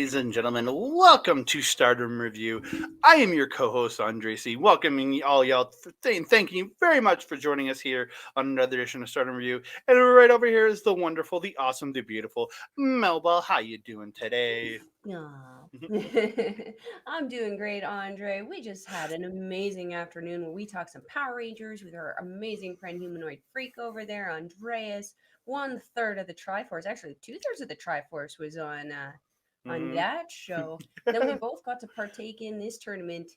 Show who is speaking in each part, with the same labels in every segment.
Speaker 1: ladies and gentlemen. Welcome to Stardom Review. I am your co-host Andre C. Welcoming all y'all, thanking you very much for joining us here on another edition of Stardom Review. And right over here is the wonderful, the awesome, the beautiful Melball. How you doing today?
Speaker 2: Aw. I'm doing great, Andre. We just had an amazing afternoon where we talked some Power Rangers with our amazing friend humanoid freak over there, Andreas. One third of the Triforce, actually 2/3 of the Triforce was on
Speaker 1: Mm-hmm.
Speaker 2: that show. Then we both got to partake in this tournament.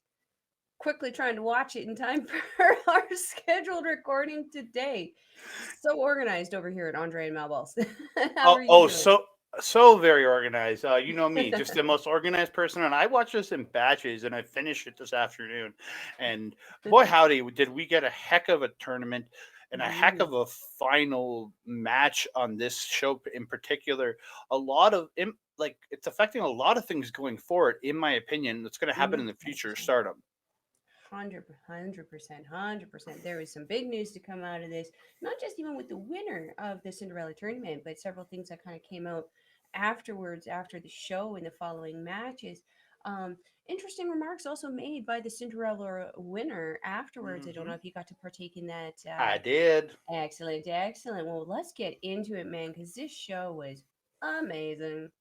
Speaker 2: Quickly trying to watch it in time for our scheduled recording today. So organized over here at Andre and Melball. How
Speaker 1: Oh,
Speaker 2: are you
Speaker 1: oh,
Speaker 2: doing?
Speaker 1: so very organized. You know me, just the most organized person. And I watch this in batches, and I finished it this afternoon. And boy, howdy, did we get a heck of a tournament and a heck
Speaker 2: Mhm.
Speaker 1: of a final match on this show in particular. A lot of like it's affecting a lot of things going forward, in my opinion. That's going to happen in the future.
Speaker 2: 100%.
Speaker 1: Stardom.
Speaker 2: 100%, 100%. There was some big news to come out of this, not just even with the winner of the Cinderella tournament, but several things that kind of came out afterwards, after the show and the following matches. Um, Interesting remarks also made by the Cinderella winner afterwards. I don't
Speaker 1: Hmm.
Speaker 2: know if you got to partake in that.
Speaker 1: I did.
Speaker 2: Excellent, excellent. Well, let's get into it, man, because this show was amazing.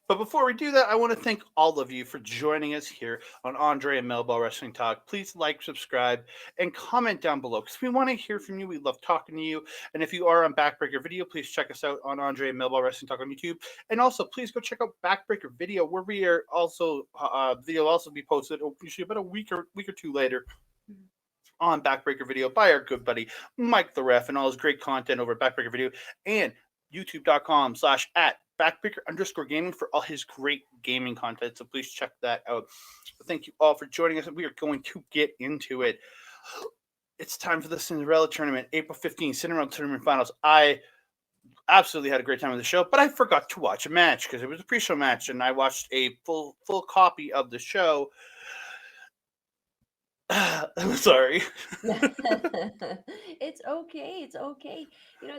Speaker 1: But before we do that, I want to thank all of you for joining us here on Andre and Melball Wrestling Talk. Please like, subscribe, and comment down below because we want to hear from you. We love talking to you. And if you are on Backbreaker Video, please check us out on Andre and Melball Wrestling Talk on YouTube. And also, please go check out Backbreaker Video, where we are also video will also be posted usually about a week or two later on Backbreaker Video by our good buddy Mike the Ref and all his great content over at Backbreaker Video and youtube.com/at backbreaker_gaming for all his great gaming content. So please check that out. But thank you all for joining us, and we are going to get into it. It's time for the Cinderella Tournament, April 15th, Cinderella Tournament Finals. I absolutely had a great time with the show, but I forgot to watch a match because it was a pre-show match, and I watched a full copy of the show. I'm sorry.
Speaker 2: It's okay. It's okay.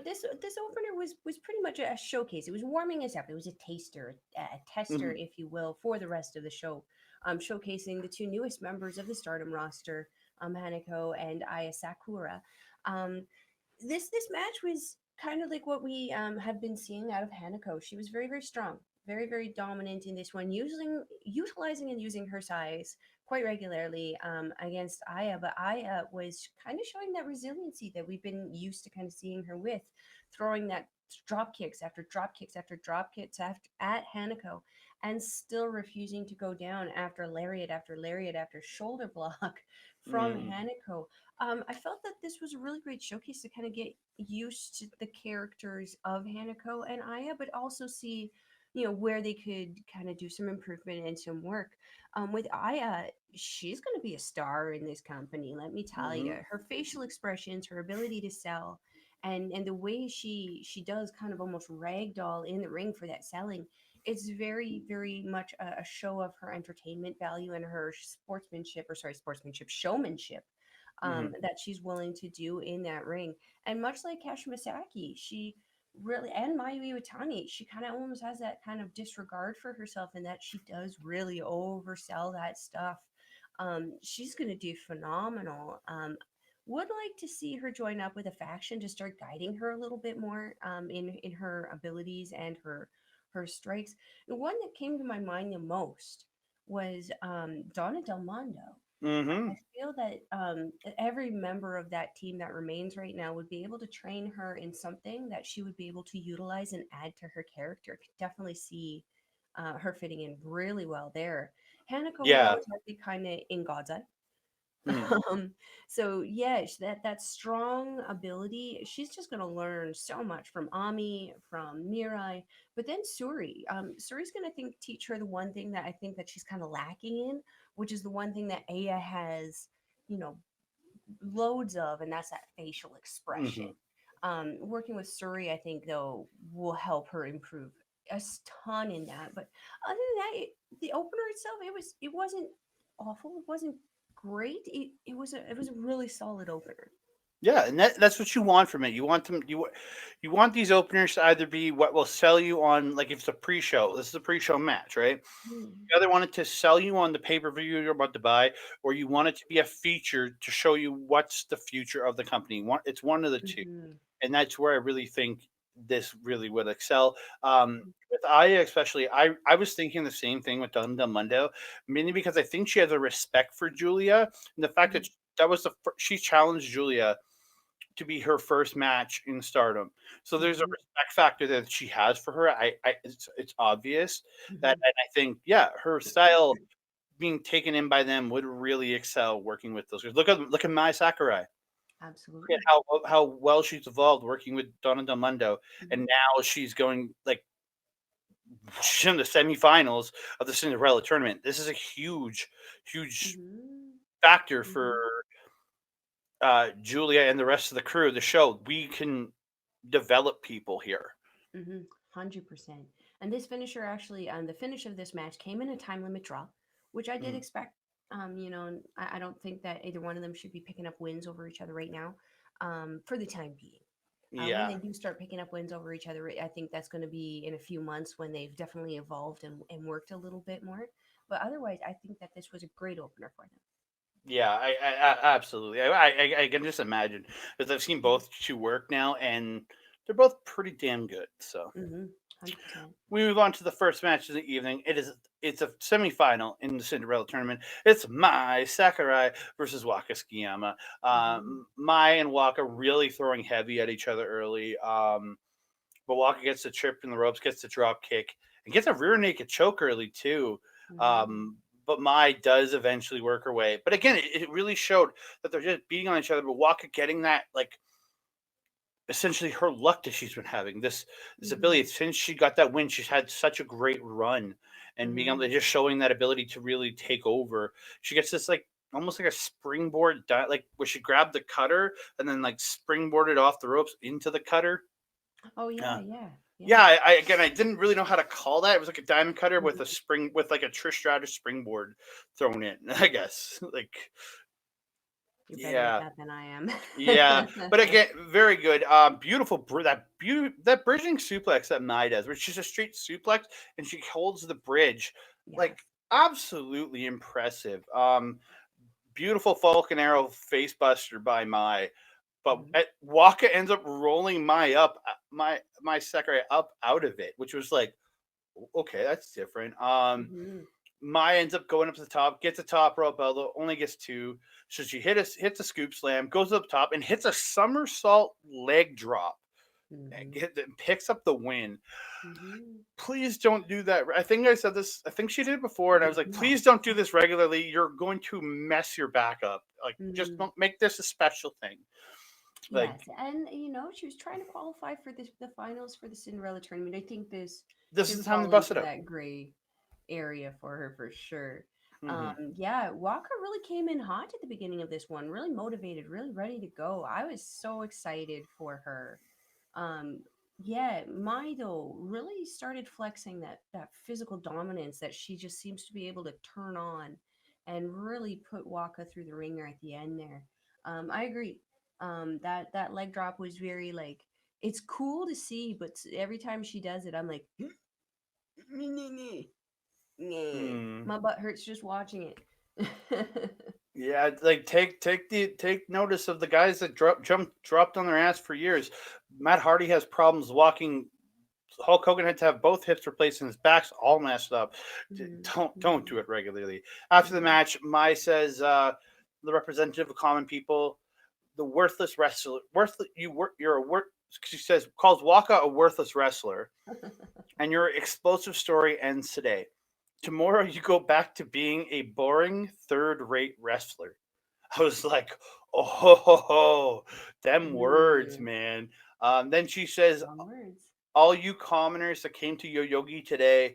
Speaker 2: This opener was pretty much a showcase. It was warming us up. It was a taster, a tester,
Speaker 1: Mhm.
Speaker 2: if you will, for the rest of the show. Showcasing the two newest members of the Stardom roster, Hanako and Aya Sakura. Um, this match was kind of like what we have been seeing out of Hanako. She was very very strong, very dominant in this one, utilizing and using her size quite regularly against Aya. But Aya was kind of showing that resiliency that we've been used to kind of seeing her with, throwing that drop kicks after drop kicks after drop kicks after, at Hanako, and still refusing to go down after lariat after shoulder block from
Speaker 1: Mm.
Speaker 2: Hanako. I felt that this was a really great showcase to kind of get used to the characters of Hanako and Aya, but also see, where they could kind of do some improvement and some work. With Aya, she's going to be a star in this company. Let me tell you,
Speaker 1: Hmm.
Speaker 2: her facial expressions, her ability to sell, and the way she does kind of almost ragdoll in the ring for that selling. It's very much a show of her entertainment value and her showmanship
Speaker 1: Hmm.
Speaker 2: that she's willing to do in that ring. And much like Kashimasaki, she really, and Mayu Iwatani, she kind of almost has that kind of disregard for herself, and that she does really oversell that stuff. She's going to do phenomenal. Would like to see her join up with a faction to start guiding her a little bit more in her abilities and her strikes. The one that came to my mind the most was Donna Del Mondo. I
Speaker 1: Hmm.
Speaker 2: feel that every member of that team that remains right now would be able to train her in something that she would be able to utilize and add to her character. Could definitely see her fitting in really well there. Hanako was
Speaker 1: Yeah.
Speaker 2: always meant to be kind of in God's eye.
Speaker 1: Mm.
Speaker 2: Um, so yeah, that strong ability, she's just gonna learn so much from Ami, from Mirai, but then Suri. Suri's gonna teach her the one thing that I think that she's kind of lacking in, which is the one thing that Aya has, you know, loads of, and that's that facial expression.
Speaker 1: Hmm.
Speaker 2: Working with Suri, I think though, will help her improve a ton in that. But other than that, the opener itself, it wasn't awful. It wasn't great. It was a really solid opener.
Speaker 1: Yeah, and that's what you want from it. You want them you want these openers to either be what will sell you on, like, if it's a pre-show. This is a pre-show match, right?
Speaker 2: Mm-hmm.
Speaker 1: You either want it to sell you on the pay-per-view you're about to buy, or you want it to be a feature to show you what's the future of the company. It's one of the two,
Speaker 2: Mm-hmm.
Speaker 1: and that's where I really think this really would excel. With Aya especially, I was thinking the same thing with Dum Dum Mundo, mainly because I think she has a respect for Julia, and the fact that that was she challenged Julia to be her first match in Stardom. So there's a
Speaker 2: Mm-hmm.
Speaker 1: respect factor that she has for her. It's obvious that,
Speaker 2: Mm-hmm.
Speaker 1: and I think, yeah, her style being taken in by them would really excel working with those guys. Look at Mai Sakurai. Look at
Speaker 2: Absolutely.
Speaker 1: how well she's evolved working with Donna Del Mundo, and
Speaker 2: Mm-hmm.
Speaker 1: now she's going, like, she's in the semifinals of the Cinderella tournament. This is a huge
Speaker 2: Mm-hmm.
Speaker 1: factor for
Speaker 2: Mm-hmm.
Speaker 1: Julia and the rest of the crew of the show. We can develop people here.
Speaker 2: 100%. And this finisher actually, the finish of this match came in a time limit draw, which I did
Speaker 1: Mhm.
Speaker 2: expect. And I don't think that either one of them should be picking up wins over each other right now, for the time being. When
Speaker 1: Yeah,
Speaker 2: they do start picking up wins over each other, I think that's going to be in a few months when they've definitely evolved and worked a little bit more. But otherwise, I think that this was a great opener for
Speaker 1: yeah, absolutely. I can just imagine because I've seen
Speaker 2: them.
Speaker 1: both two work now, and they're both pretty damn good. So
Speaker 2: Mm-hmm. 100%.
Speaker 1: we move on to the first match of the evening. It's a semifinal in the Cinderella tournament. It's Mai Sakurai versus Waka Tsukiyama.
Speaker 2: Mm-hmm.
Speaker 1: Mai and Waka really throwing heavy at each other early. But Waka gets the trip in the ropes, gets the drop kick, and gets a rear naked choke early too.
Speaker 2: Mm-hmm.
Speaker 1: But Mai does eventually work her way. But again, it really showed that they're just beating on each other. But Waka getting that, like, essentially her luck that she's been having, this ability
Speaker 2: Mm-hmm.
Speaker 1: since she got that win. She's had such a great run, and being able
Speaker 2: Mm-hmm.
Speaker 1: to just showing that ability to really take over. She gets this, like, almost like a springboard, like where she grabbed the cutter and then, like, springboarded off the ropes into the cutter.
Speaker 2: Oh yeah,
Speaker 1: Uh,
Speaker 2: yeah,
Speaker 1: yeah,
Speaker 2: yeah.
Speaker 1: again, I didn't really know how to call that. It was like a diamond cutter with a
Speaker 2: Mhm.
Speaker 1: spring, with like a Trish Stratus springboard thrown in. I guess, like,
Speaker 2: You're better at
Speaker 1: yeah,
Speaker 2: that than I am.
Speaker 1: yeah. But again, very good. Beautiful. That bridging suplex that Mai does, which is a straight suplex, and she holds the bridge, like,
Speaker 2: Yes.
Speaker 1: absolutely impressive. Beautiful Falcon Arrow face buster by Mai. But
Speaker 2: Mhm.
Speaker 1: Waka ends up rolling my Sakurai up out of it, which was like, okay, that's different.
Speaker 2: Mhm.
Speaker 1: Maya ends up going up to the top, gets a top rope elbow, only gets two. So she hits a scoop slam, goes up top, and hits a somersault leg drop. And
Speaker 2: Mhm.
Speaker 1: picks up the win.
Speaker 2: Mhm.
Speaker 1: Please don't do that. I think I said this. I think she did it before, and I was like,
Speaker 2: No.
Speaker 1: please don't do this regularly. You're going to mess your back up. Like, just
Speaker 2: Mhm.
Speaker 1: don't make this a special thing. Like,
Speaker 2: Yes, and she was trying to qualify for the finals for the Cinderella tournament. I think this
Speaker 1: this is
Speaker 2: should
Speaker 1: the time to
Speaker 2: fall
Speaker 1: bust
Speaker 2: into
Speaker 1: it up.
Speaker 2: that gray area for her for sure.
Speaker 1: Hmm.
Speaker 2: Yeah, Walker really came in hot at the beginning of this one, really motivated, really ready to go. I was so excited for her. Um, yeah, Maido really started flexing that physical dominance that she just seems to be able to turn on and really put Waka through the ringer at the end there. I agree. That leg drop was very like it's cool to see, but every time she does it, I'm like,
Speaker 1: Hmm.
Speaker 2: my butt hurts just watching it.
Speaker 1: Yeah, like, take notice of the guys that dropped on their ass for years. Matt Hardy has problems walking. Hulk Hogan had to have both hips replaced and his back's all messed up.
Speaker 2: Mhm,
Speaker 1: Don't
Speaker 2: mhm,
Speaker 1: do it regularly. After the
Speaker 2: mhm,
Speaker 1: match, Mai says, the representative of common people, the worthless wrestler, you're a worth. She says, calls Waka a worthless wrestler, and your explosive story ends today. Tomorrow you go back to being a boring third-rate wrestler. I was like, oh, ho, ho, ho, them words,
Speaker 2: mm.
Speaker 1: man. Then she says,
Speaker 2: Strong words.
Speaker 1: all you commoners that came to Yoyogi today,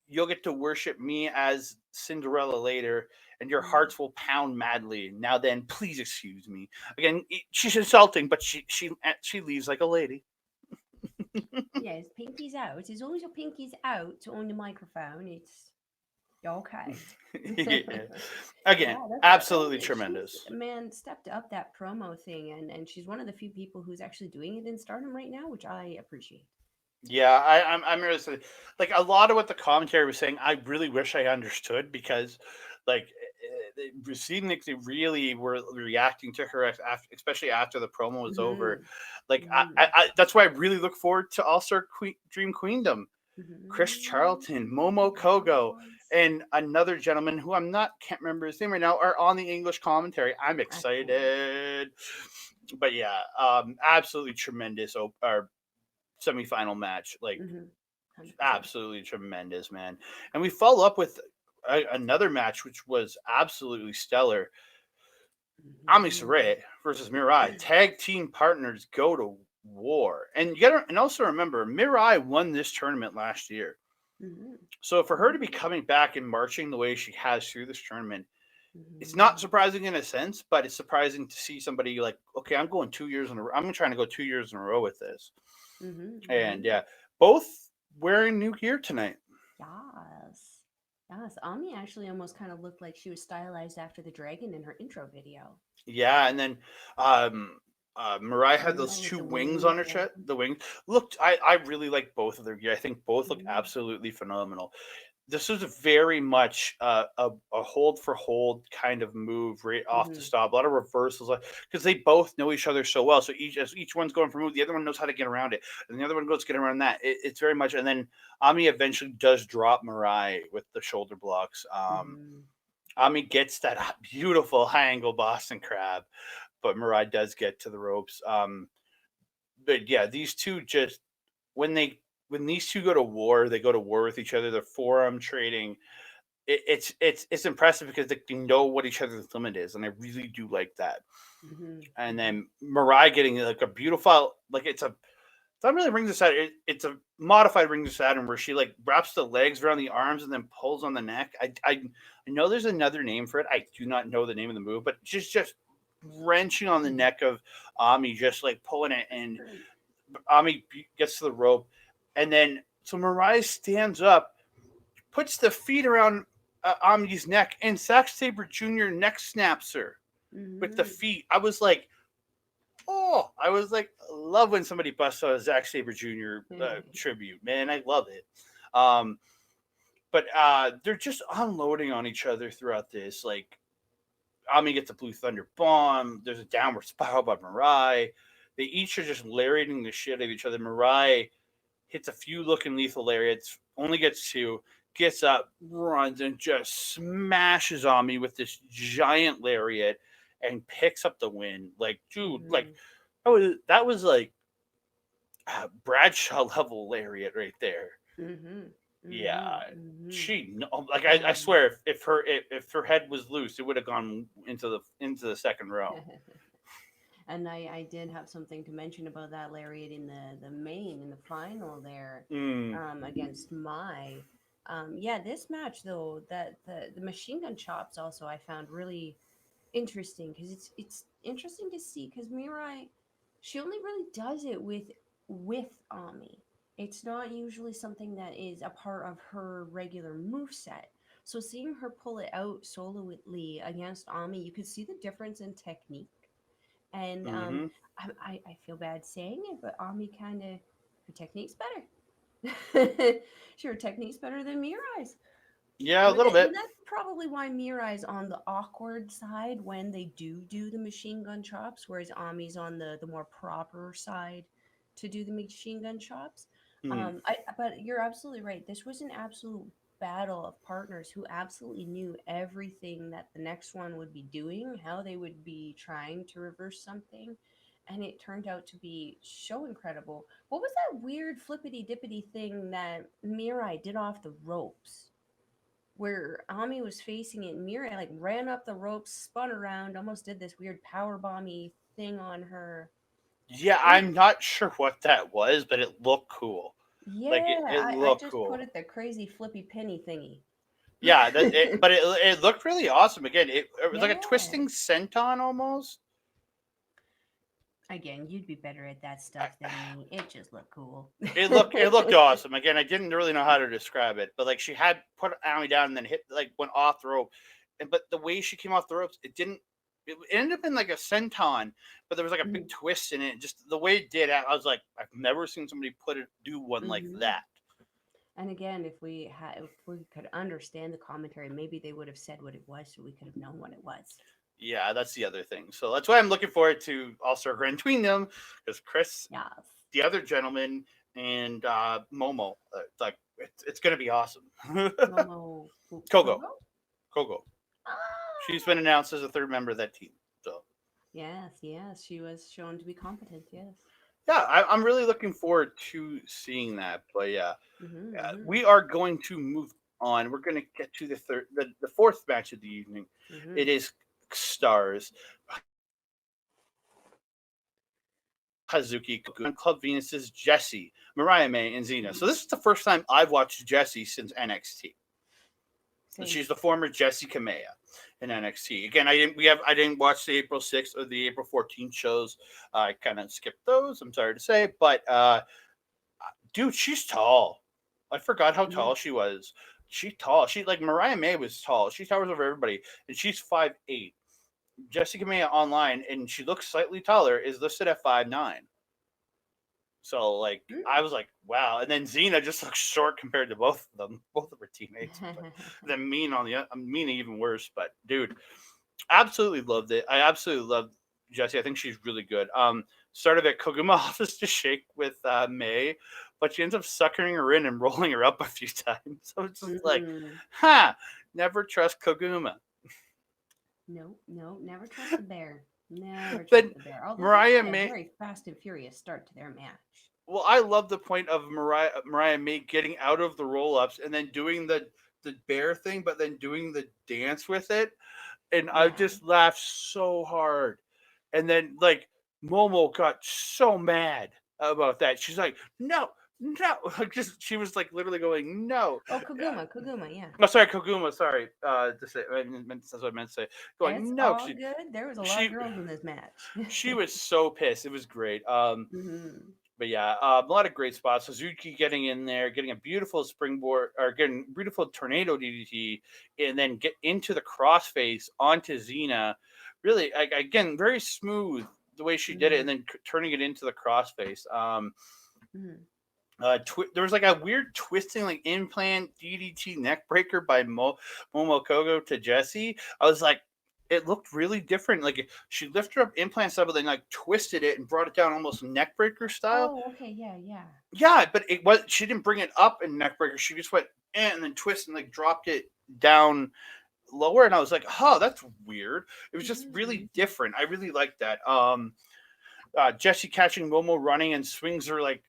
Speaker 1: you'll get to worship me as Cinderella later, and your
Speaker 2: Mhm.
Speaker 1: hearts will pound madly. Now then, please excuse me. Again, she's insulting, but she leaves like a lady.
Speaker 2: Yes, pinky's out. As long as your pinky's out on the microphone, it's Okay.
Speaker 1: Yeah. Again,
Speaker 2: Yeah,
Speaker 1: absolutely
Speaker 2: she's
Speaker 1: tremendous.
Speaker 2: man stepped up that promo thing, and she's one of the few people who's actually doing it in Stardom right now, which I appreciate.
Speaker 1: Yeah, I'm really like a lot of what the commentary was saying. I really wish I understood because, like, it seemed like they really were reacting to her, especially after the promo was over.
Speaker 2: Hmm.
Speaker 1: Like,
Speaker 2: Hmm.
Speaker 1: that's why I really look forward to All Star Dream Queendom. Chris
Speaker 2: Hmm.
Speaker 1: Charlton, Momo Kogo,
Speaker 2: Yes,
Speaker 1: and another gentleman who can't remember his name right now are on the English commentary. I'm
Speaker 2: excellent.
Speaker 1: excited, but yeah, absolutely tremendous. Our semifinal match, like
Speaker 2: 100%.
Speaker 1: absolutely tremendous, man. And we follow up with another match which was absolutely stellar. Ami
Speaker 2: Hmm.
Speaker 1: Saray versus Mirai. Tag team partners go to war. And you gotta, and also remember, Mirai won this tournament last year.
Speaker 2: Hmm.
Speaker 1: So for her to be
Speaker 2: Hmm.
Speaker 1: coming back and marching the way she has through this tournament, it's not
Speaker 2: Hmm.
Speaker 1: surprising in a sense, but it's surprising to see somebody like, okay, I'm going 2 years in a row. I'm trying to go 2 years in a row with this. And
Speaker 2: Hmm.
Speaker 1: yeah, both wearing new gear tonight.
Speaker 2: Yes. Yes. Ami actually almost kind of looked like she was stylized after the dragon in her intro video.
Speaker 1: Yeah, and then um Mariah had those
Speaker 2: Mirai with
Speaker 1: two
Speaker 2: the
Speaker 1: wings on
Speaker 2: wings.
Speaker 1: her
Speaker 2: Yeah.
Speaker 1: chest. The wings looked. I really like both of their gear. I think both look
Speaker 2: Mhm.
Speaker 1: absolutely phenomenal. This was very much a hold for hold kind of move right off the
Speaker 2: Mhm.
Speaker 1: stop. A lot of reversals because they both know each other so well. So each one's going for a move, the other one knows how to get around it, and the other one goes to get around that. It's very much. And then Ami eventually does drop Mariah with the shoulder blocks.
Speaker 2: Mhm.
Speaker 1: Ami gets that beautiful high angle Boston Crab, but Mirai does get to the ropes. But yeah, these two just when they when these two go to war, they go to war with each other. They're forearm trading. It's impressive because they know what each other's limit is, and I really do like that.
Speaker 2: Mhm.
Speaker 1: And
Speaker 2: Mhm.
Speaker 1: then Mirai getting like a beautiful like it's not really rings of Saturn. It's a modified rings of Saturn where she like wraps the legs around the arms and then pulls on the neck. I know there's another name for it. I do not know the name of the move, but just wrenching on the
Speaker 2: Mhm.
Speaker 1: neck of Ami, just like pulling it,
Speaker 2: It's
Speaker 1: and
Speaker 2: great.
Speaker 1: Ami gets to the rope, and then so Mariah stands up, puts the feet around Ami's neck, and Zack Saber Jr. neck snaps her with the
Speaker 2: Mhm.
Speaker 1: feet. I was like, love when somebody busts out a Zack Saber Jr. Tribute, man. I love it. Um, but they're just unloading on each other throughout this. Like, Ami gets a Blue Thunder bomb. There's a downward spiral by Mirai. They each are just lariating the shit out of each other. Mirai hits a few looking lethal lariats, only gets two, gets up, runs, and just smashes Ami with this giant lariat and picks up the win. Like, dude, like
Speaker 2: Mhm.
Speaker 1: that was like Bradshaw level lariat right there.
Speaker 2: Mhm.
Speaker 1: Yeah,
Speaker 2: Mhm. Mhm.
Speaker 1: she like I
Speaker 2: Um.
Speaker 1: swear if her head was loose, it would have gone into the second row.
Speaker 2: And I did have something to mention about that lariat in the main in the final there,
Speaker 1: Mm,
Speaker 2: against Mai. Yeah, this match though, that the machine gun chops also I found really interesting because it's interesting to see because Mirai, she only really does it with Ami. It's not usually something that is a part of her regular move set. So seeing her pull it out sololy against Ami, you could see the difference in technique. And
Speaker 1: mm-hmm.
Speaker 2: I feel bad saying it, but Ami kind of her technique's better. Sure, technique's better than Mirai's.
Speaker 1: Yeah, a little
Speaker 2: And
Speaker 1: bit.
Speaker 2: that's probably why Mirai's on the awkward side when they do the machine gun chops, whereas Ami's on the more proper side to do the machine gun chops.
Speaker 1: Mm.
Speaker 2: But you're absolutely right. This was an absolute battle of partners who absolutely knew everything that the next one would be doing, how they would be trying to reverse something, and it turned out to be so incredible. What was that weird flippity dippity thing that Mirai did off the ropes? Where Ami was facing it, Mira like ran up the ropes, spun around, almost did this weird power bomby thing on her.
Speaker 1: Yeah,
Speaker 2: It was
Speaker 1: I'm not sure what that was, but it looked cool. Like
Speaker 2: yeah,
Speaker 1: it
Speaker 2: I
Speaker 1: looked
Speaker 2: just put
Speaker 1: cool.
Speaker 2: it the crazy flippy penny thingy.
Speaker 1: Yeah, but it looked really awesome. Again, it was like a
Speaker 2: Yeah.
Speaker 1: twisting senton almost.
Speaker 2: Again, you'd be better at that
Speaker 1: I,
Speaker 2: stuff than me. It just looked cool.
Speaker 1: it looked awesome. Again, I didn't really know how to describe it, but like she had put Ami down and then hit like went off the rope, and but the way she came off the ropes, it didn't. It ended up in like a senton, but there was like a big
Speaker 2: Mhm,
Speaker 1: twist in it. Just the way it did, I was like, I've never seen somebody do one like
Speaker 2: mhm.
Speaker 1: that.
Speaker 2: And again, if we could understand the commentary, maybe they would have said what it was, so we could have known what it was.
Speaker 1: Yeah, that's the other thing. So that's why I'm looking forward to All Star Grand Between them because Chris,
Speaker 2: Yes.
Speaker 1: the other gentleman, and Momo, it's gonna be awesome.
Speaker 2: Momo
Speaker 1: Kogo,
Speaker 2: Kogo?
Speaker 1: Kogo, she's
Speaker 2: Ah,
Speaker 1: been announced as a third member of that team. So
Speaker 2: yes, yes, she was shown to be competent. Yes.
Speaker 1: yeah, I'm really looking forward to seeing that. But yeah,
Speaker 2: Mm-hmm,
Speaker 1: we are going to move on. We're going to get to the fourth match of the evening.
Speaker 2: mm-hmm,
Speaker 1: It is Stars. Hazuki Kogu and Club Venus's Jessie, Mariah May, and Xena.
Speaker 2: mm-hmm.
Speaker 1: So this is the first time I've watched Jessie since NXT.
Speaker 2: Same.
Speaker 1: She's the former Jessie Kamea in NXT. Again, I didn't watch the April 6th or the April 14th shows. I kind of skipped those. I'm sorry to say, but dude, she's tall. I forgot how
Speaker 2: Mm-hmm.
Speaker 1: tall she was. She's tall. She like Mariah May was tall. She towers over everybody, and she's 5'8". Jessica May online, and she looks slightly taller, is listed at 5'9". So like I was like, wow. And then Xena just looks short compared to both of them, both of her teammates. But then Mean on the Mean even worse. But dude, absolutely loved it. I absolutely loved Jessie. I think she's really good. Started at Koguma office to shake with May, but she ends up suckering her in and rolling her up a few times. So it's just like,
Speaker 2: Mm.
Speaker 1: ha, never trust Koguma.
Speaker 2: No, no, never trust the bear. Never
Speaker 1: Then
Speaker 2: trust the bear. Although they
Speaker 1: Mariah
Speaker 2: had a
Speaker 1: May,
Speaker 2: very fast and furious start to their match.
Speaker 1: well, I love the point of Mariah May getting out of the roll ups and then doing the bear thing, but then doing the dance with it, and I
Speaker 2: Yeah.
Speaker 1: just laughed so hard. And then like Momo got so mad about that. She's like, no, no, like just she was like literally going no.
Speaker 2: Oh, Koguma, yeah.
Speaker 1: Oh, sorry, Koguma. Sorry, to say that's what I meant to say.
Speaker 2: It's
Speaker 1: Going no,
Speaker 2: all good. There was a lot of
Speaker 1: she
Speaker 2: girls in this match.
Speaker 1: she was so pissed. It was great.
Speaker 2: Hmm.
Speaker 1: But yeah, a lot of great spots. Suzuki getting in there, getting a beautiful springboard or getting beautiful tornado DDT, and then get into the crossface onto Xena. Really, again, very smooth the way she did it, and
Speaker 2: Hmm.
Speaker 1: then turning it into the crossface.
Speaker 2: Hmm.
Speaker 1: There was like a weird twisting, like implant DDT neck breaker by Momokogo to Jesse. I was like, it looked really different. Like she lifted up implant stuff, but then like twisted it and brought it down almost neck breaker style.
Speaker 2: Oh, okay, yeah, yeah.
Speaker 1: Yeah, but it was she didn't bring it up in neck breaker. She just went and then twisted and like dropped it down lower, and I was like, oh, that's weird. It was just
Speaker 2: Hmm.
Speaker 1: really different. I really liked that. Jesse catching Momo running and swings her like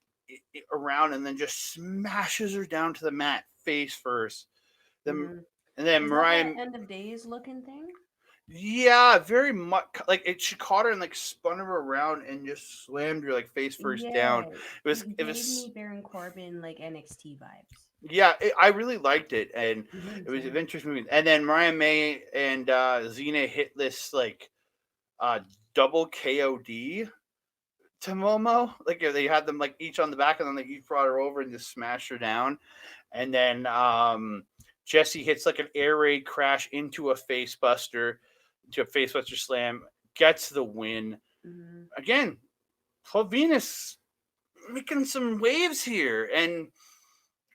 Speaker 1: around and then just smashes her down to the mat face first. Then
Speaker 2: Hmm.
Speaker 1: and then
Speaker 2: Was that
Speaker 1: Mariah,
Speaker 2: end of days looking thing?
Speaker 1: yeah, very much like it. She caught her and like spun her around and just slammed her like face first down.
Speaker 2: Yeah,
Speaker 1: It was
Speaker 2: it
Speaker 1: it
Speaker 2: gave
Speaker 1: was
Speaker 2: me Baron Corbin like NXT vibes.
Speaker 1: yeah, I really liked it, and
Speaker 2: Hmm.
Speaker 1: it was an
Speaker 2: Same.
Speaker 1: interesting movie. And then Mariah May and Xena hit this like uh, double KOD to Momo. Like they had them like each on the back, and then they each brought her over and just smashed her down. And then Jesse hits like an air raid crash into a facebuster slam, gets the win.
Speaker 2: Hmm.
Speaker 1: Again, Club Venus making some waves here, and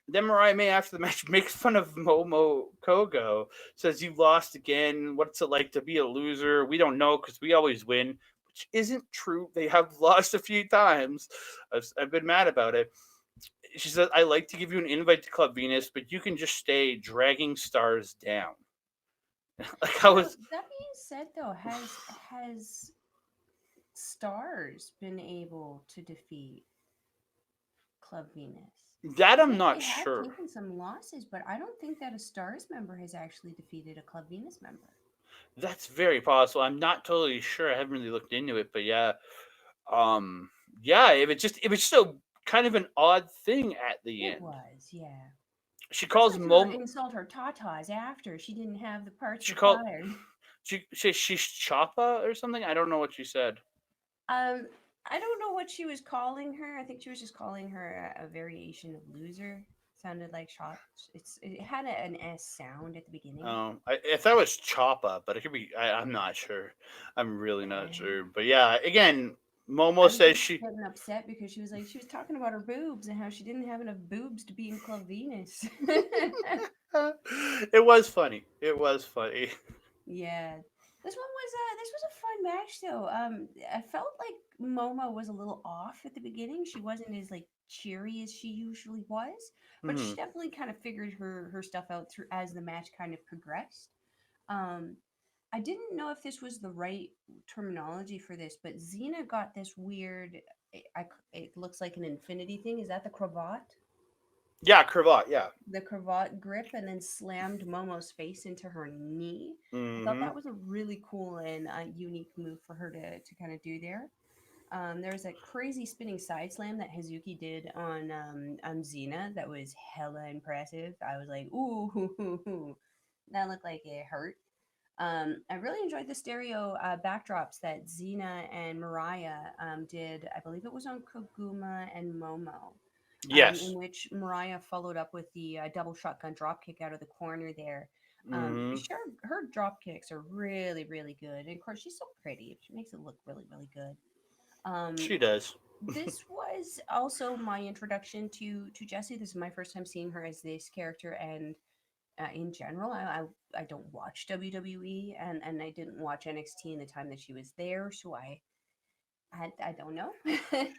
Speaker 1: then Mariah May after the match makes fun of Momo Kogo, says you lost again. What's it like to be a loser? We don't know because we always win, which isn't true. They have lost a few times. I've been mad about it. She says, I like to give you an invite to Club Venus, but you can just stay dragging stars down. Like I
Speaker 2: Now
Speaker 1: was
Speaker 2: that being said, though, has Stars been able to defeat Club Venus?
Speaker 1: that
Speaker 2: I
Speaker 1: I'm
Speaker 2: think
Speaker 1: not
Speaker 2: they have
Speaker 1: sure.
Speaker 2: taken some losses, but I don't think that a Stars member has actually defeated a Club Venus member.
Speaker 1: That's very possible. I'm not totally sure. I haven't really looked into it, but yeah. Um yeah, it was just a kind of an odd thing at the
Speaker 2: It
Speaker 1: end.
Speaker 2: was, yeah.
Speaker 1: She calls
Speaker 2: Especially to
Speaker 1: Momo
Speaker 2: insult her tatas after she didn't have the parts
Speaker 1: she called
Speaker 2: required.
Speaker 1: she's Choppa or something. I don't know what she said.
Speaker 2: I don't know what she was calling her. I think she was just calling her a variation of loser. Sounded like shot. It had an S sound at the beginning.
Speaker 1: I thought it was Choppa, but it could be. I'm not sure. I'm really not
Speaker 2: Uh,
Speaker 1: sure. But yeah, again, Momo
Speaker 2: I was
Speaker 1: says
Speaker 2: just
Speaker 1: she.
Speaker 2: getting upset because she was like she was talking about her boobs and how she didn't have enough boobs to be in Club Venus.
Speaker 1: It was funny. It was funny.
Speaker 2: Yeah, this was a fun match though. I felt like Momo was a little off at the beginning. She wasn't as like cheery as she usually was, but she
Speaker 1: Hmm.
Speaker 2: definitely kind of figured her stuff out through as the match kind of progressed. Um, I didn't know if this was the right terminology for this, but Xena got this weird. It looks like an infinity thing. Is that the cravat?
Speaker 1: Yeah, cravat. Yeah.
Speaker 2: The cravat grip and then slammed Momo's face into her knee. I thought
Speaker 1: Hmm.
Speaker 2: that was a really cool and unique move for her to kind of do there. There was a crazy spinning side slam that Hazuki did on Xena that was hella impressive. I was like, ooh, that looked like it hurt. I really enjoyed the stereo backdrops that Xena and Mariah did. I believe it was on Koguma and Momo, in
Speaker 1: Yes.
Speaker 2: which Mariah followed up with the double shotgun drop kick out of the corner there.
Speaker 1: Hmm.
Speaker 2: Sure, her drop kicks are really, really good. And of course, she's so pretty. She makes it look really, really good. Um,
Speaker 1: She does.
Speaker 2: this was also my introduction to Jessie. This is my first time seeing her as this character, and in general, I don't watch WWE, and I didn't watch NXT in the time that she was there, so I don't know.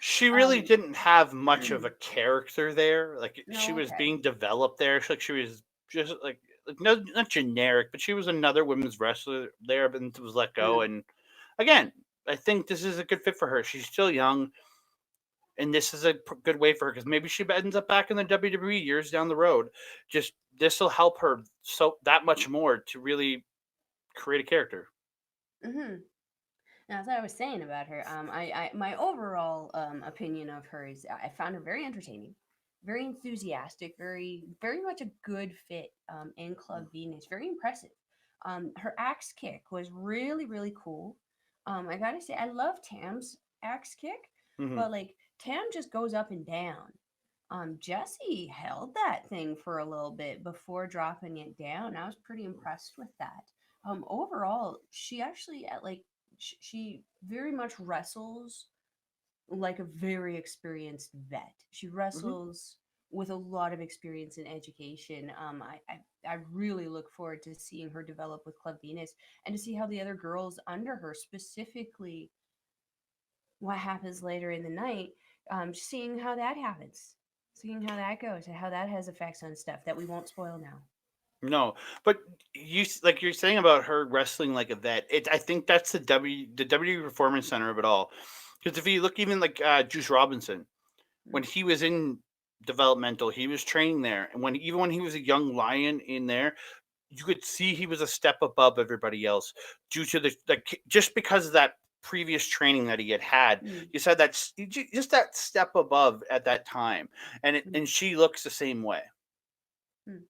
Speaker 1: She really
Speaker 2: um,
Speaker 1: didn't have much of a character there. Like she
Speaker 2: no,
Speaker 1: was
Speaker 2: okay.
Speaker 1: being developed there. Like she was just like no, not generic, but she was another women's wrestler there, but was let go.
Speaker 2: Mm,
Speaker 1: And again, I think this is a good fit for her. She's still young, and this is a good way for her because maybe she ends up back in the WWE years down the road. Just this will help her so that much more to really create a character.
Speaker 2: mm-hmm. Now, as I was saying about her, my overall opinion of her is I found her very entertaining, very enthusiastic, very much a good fit in Club Venus. Very impressive. Her axe kick was really, really cool. I gotta say, I love Tam's axe kick,
Speaker 1: Hmm.
Speaker 2: but like Tam just goes up and down. Jesse held that thing for a little bit before dropping it down. I was pretty impressed with that. Overall, she actually at like she very much wrestles like a very experienced vet. She
Speaker 1: Hmm.
Speaker 2: wrestles with a lot of experience in education. I really look forward to seeing her develop with Club Venus and to see how the other girls under her, specifically what happens later in the night, seeing how that happens, seeing how that goes, and how that has effects on stuff that we won't spoil now.
Speaker 1: No, but like you're saying about her wrestling like a vet. I think that's the W Performance Center of it all. Because if you look even like Juice Robinson, when
Speaker 2: Mm,
Speaker 1: he was in developmental, he was training there, and when even when he was a young lion in there, you could see he was a step above everybody else due to the like just because of that previous training that he had had.
Speaker 2: mm,
Speaker 1: You said that just that step above at that time,
Speaker 2: mm,
Speaker 1: and she looks the same way.
Speaker 2: mm.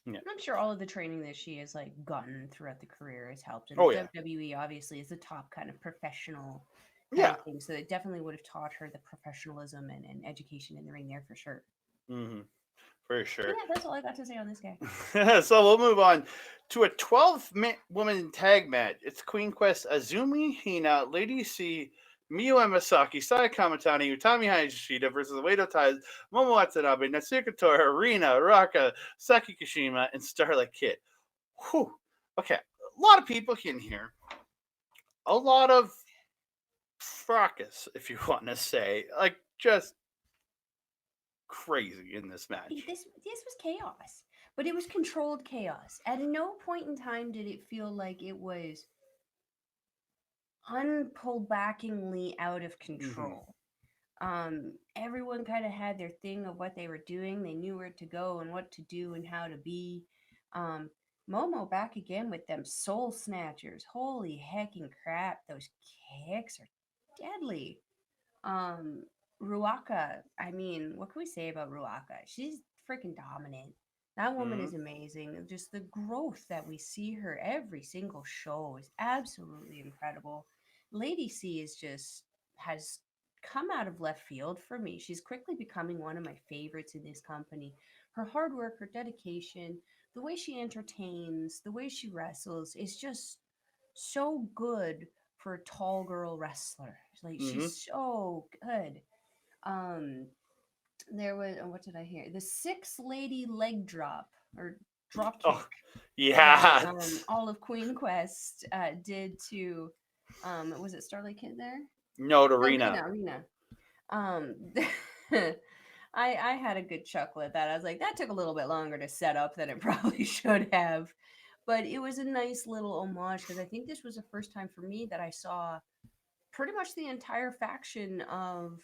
Speaker 1: Yeah.
Speaker 2: I'm sure all of the training that she has like gotten throughout the career has helped. And
Speaker 1: Oh
Speaker 2: the
Speaker 1: yeah.
Speaker 2: WWE obviously is the top kind of professional kind
Speaker 1: Yeah.
Speaker 2: of thing. So it definitely would have taught her the professionalism and education in the ring there for sure.
Speaker 1: Hmm. For
Speaker 2: But
Speaker 1: sure.
Speaker 2: yeah, that's all I got to say on this guy.
Speaker 1: So we'll move on to a 12 woman tag match. It's Queen Quest Azumi Hina, Lady C, Miyu Emasaki, Saya Kamatani, Utami Hayashida versus Uedo Ties, Momo Watanabe, Natsuka Tora, Rina, Raka, Saki Kashima, and Starlight Kid. Whew. Okay, a lot of people in here. A lot of fracas, if you want to say. Like, just crazy in this match.
Speaker 2: This was chaos, but it was controlled chaos. At no point in time did it feel like it was unpullbackingly out of
Speaker 1: Hmm.
Speaker 2: control. Everyone kind of had their thing of what they were doing. They knew where to go and what to do and how to be. Um, Momo back again with them soul snatchers. Holy hecking crap! Those kicks are deadly. Um, Ruaka. I mean, what can we say about Ruaka? She's freaking dominant. That woman
Speaker 1: Hmm.
Speaker 2: is amazing. Just the growth that we see her every single show is absolutely incredible. Lady C is just. has come out of left field for me. She's quickly becoming one of my favorites in this company. Her hard work, her dedication, the way she entertains, the way she wrestles is just so good for a tall girl wrestler. Like
Speaker 1: Mm-hmm.
Speaker 2: she's so good. Um, there was what did I hear? The six lady leg drop or drop
Speaker 1: Oh,
Speaker 2: kick that
Speaker 1: yeah.
Speaker 2: all of Queen Quest did to was it Starlight Kid there?
Speaker 1: No, to
Speaker 2: Arena,
Speaker 1: Rena.
Speaker 2: Arena. Um, I had a good chuckle at that. I was like, that took a little bit longer to set up than it probably should have, but it was a nice little homage because I think this was the first time for me that I saw pretty much the entire faction of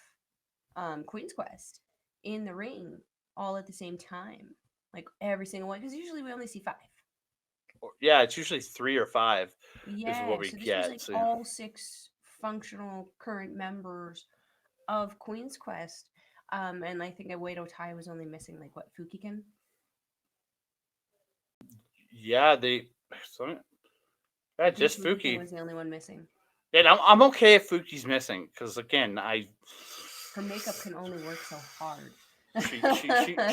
Speaker 2: Queen's Quest in the ring all at the same time, like every single one. Because usually we only see five.
Speaker 1: Yeah, it's usually 3 or 5 is what
Speaker 2: Yeah,
Speaker 1: we
Speaker 2: so this was
Speaker 1: get.
Speaker 2: like
Speaker 1: So
Speaker 2: all six functional current members of Queen's Quest. And I think Edo Tai was only missing like what Fukiken.
Speaker 1: yeah, so, yeah,
Speaker 2: I think
Speaker 1: just
Speaker 2: Fukiken
Speaker 1: Fuki.
Speaker 2: was the only one missing.
Speaker 1: And I'm okay if Fuki's missing because again,
Speaker 2: Her makeup can only work so hard.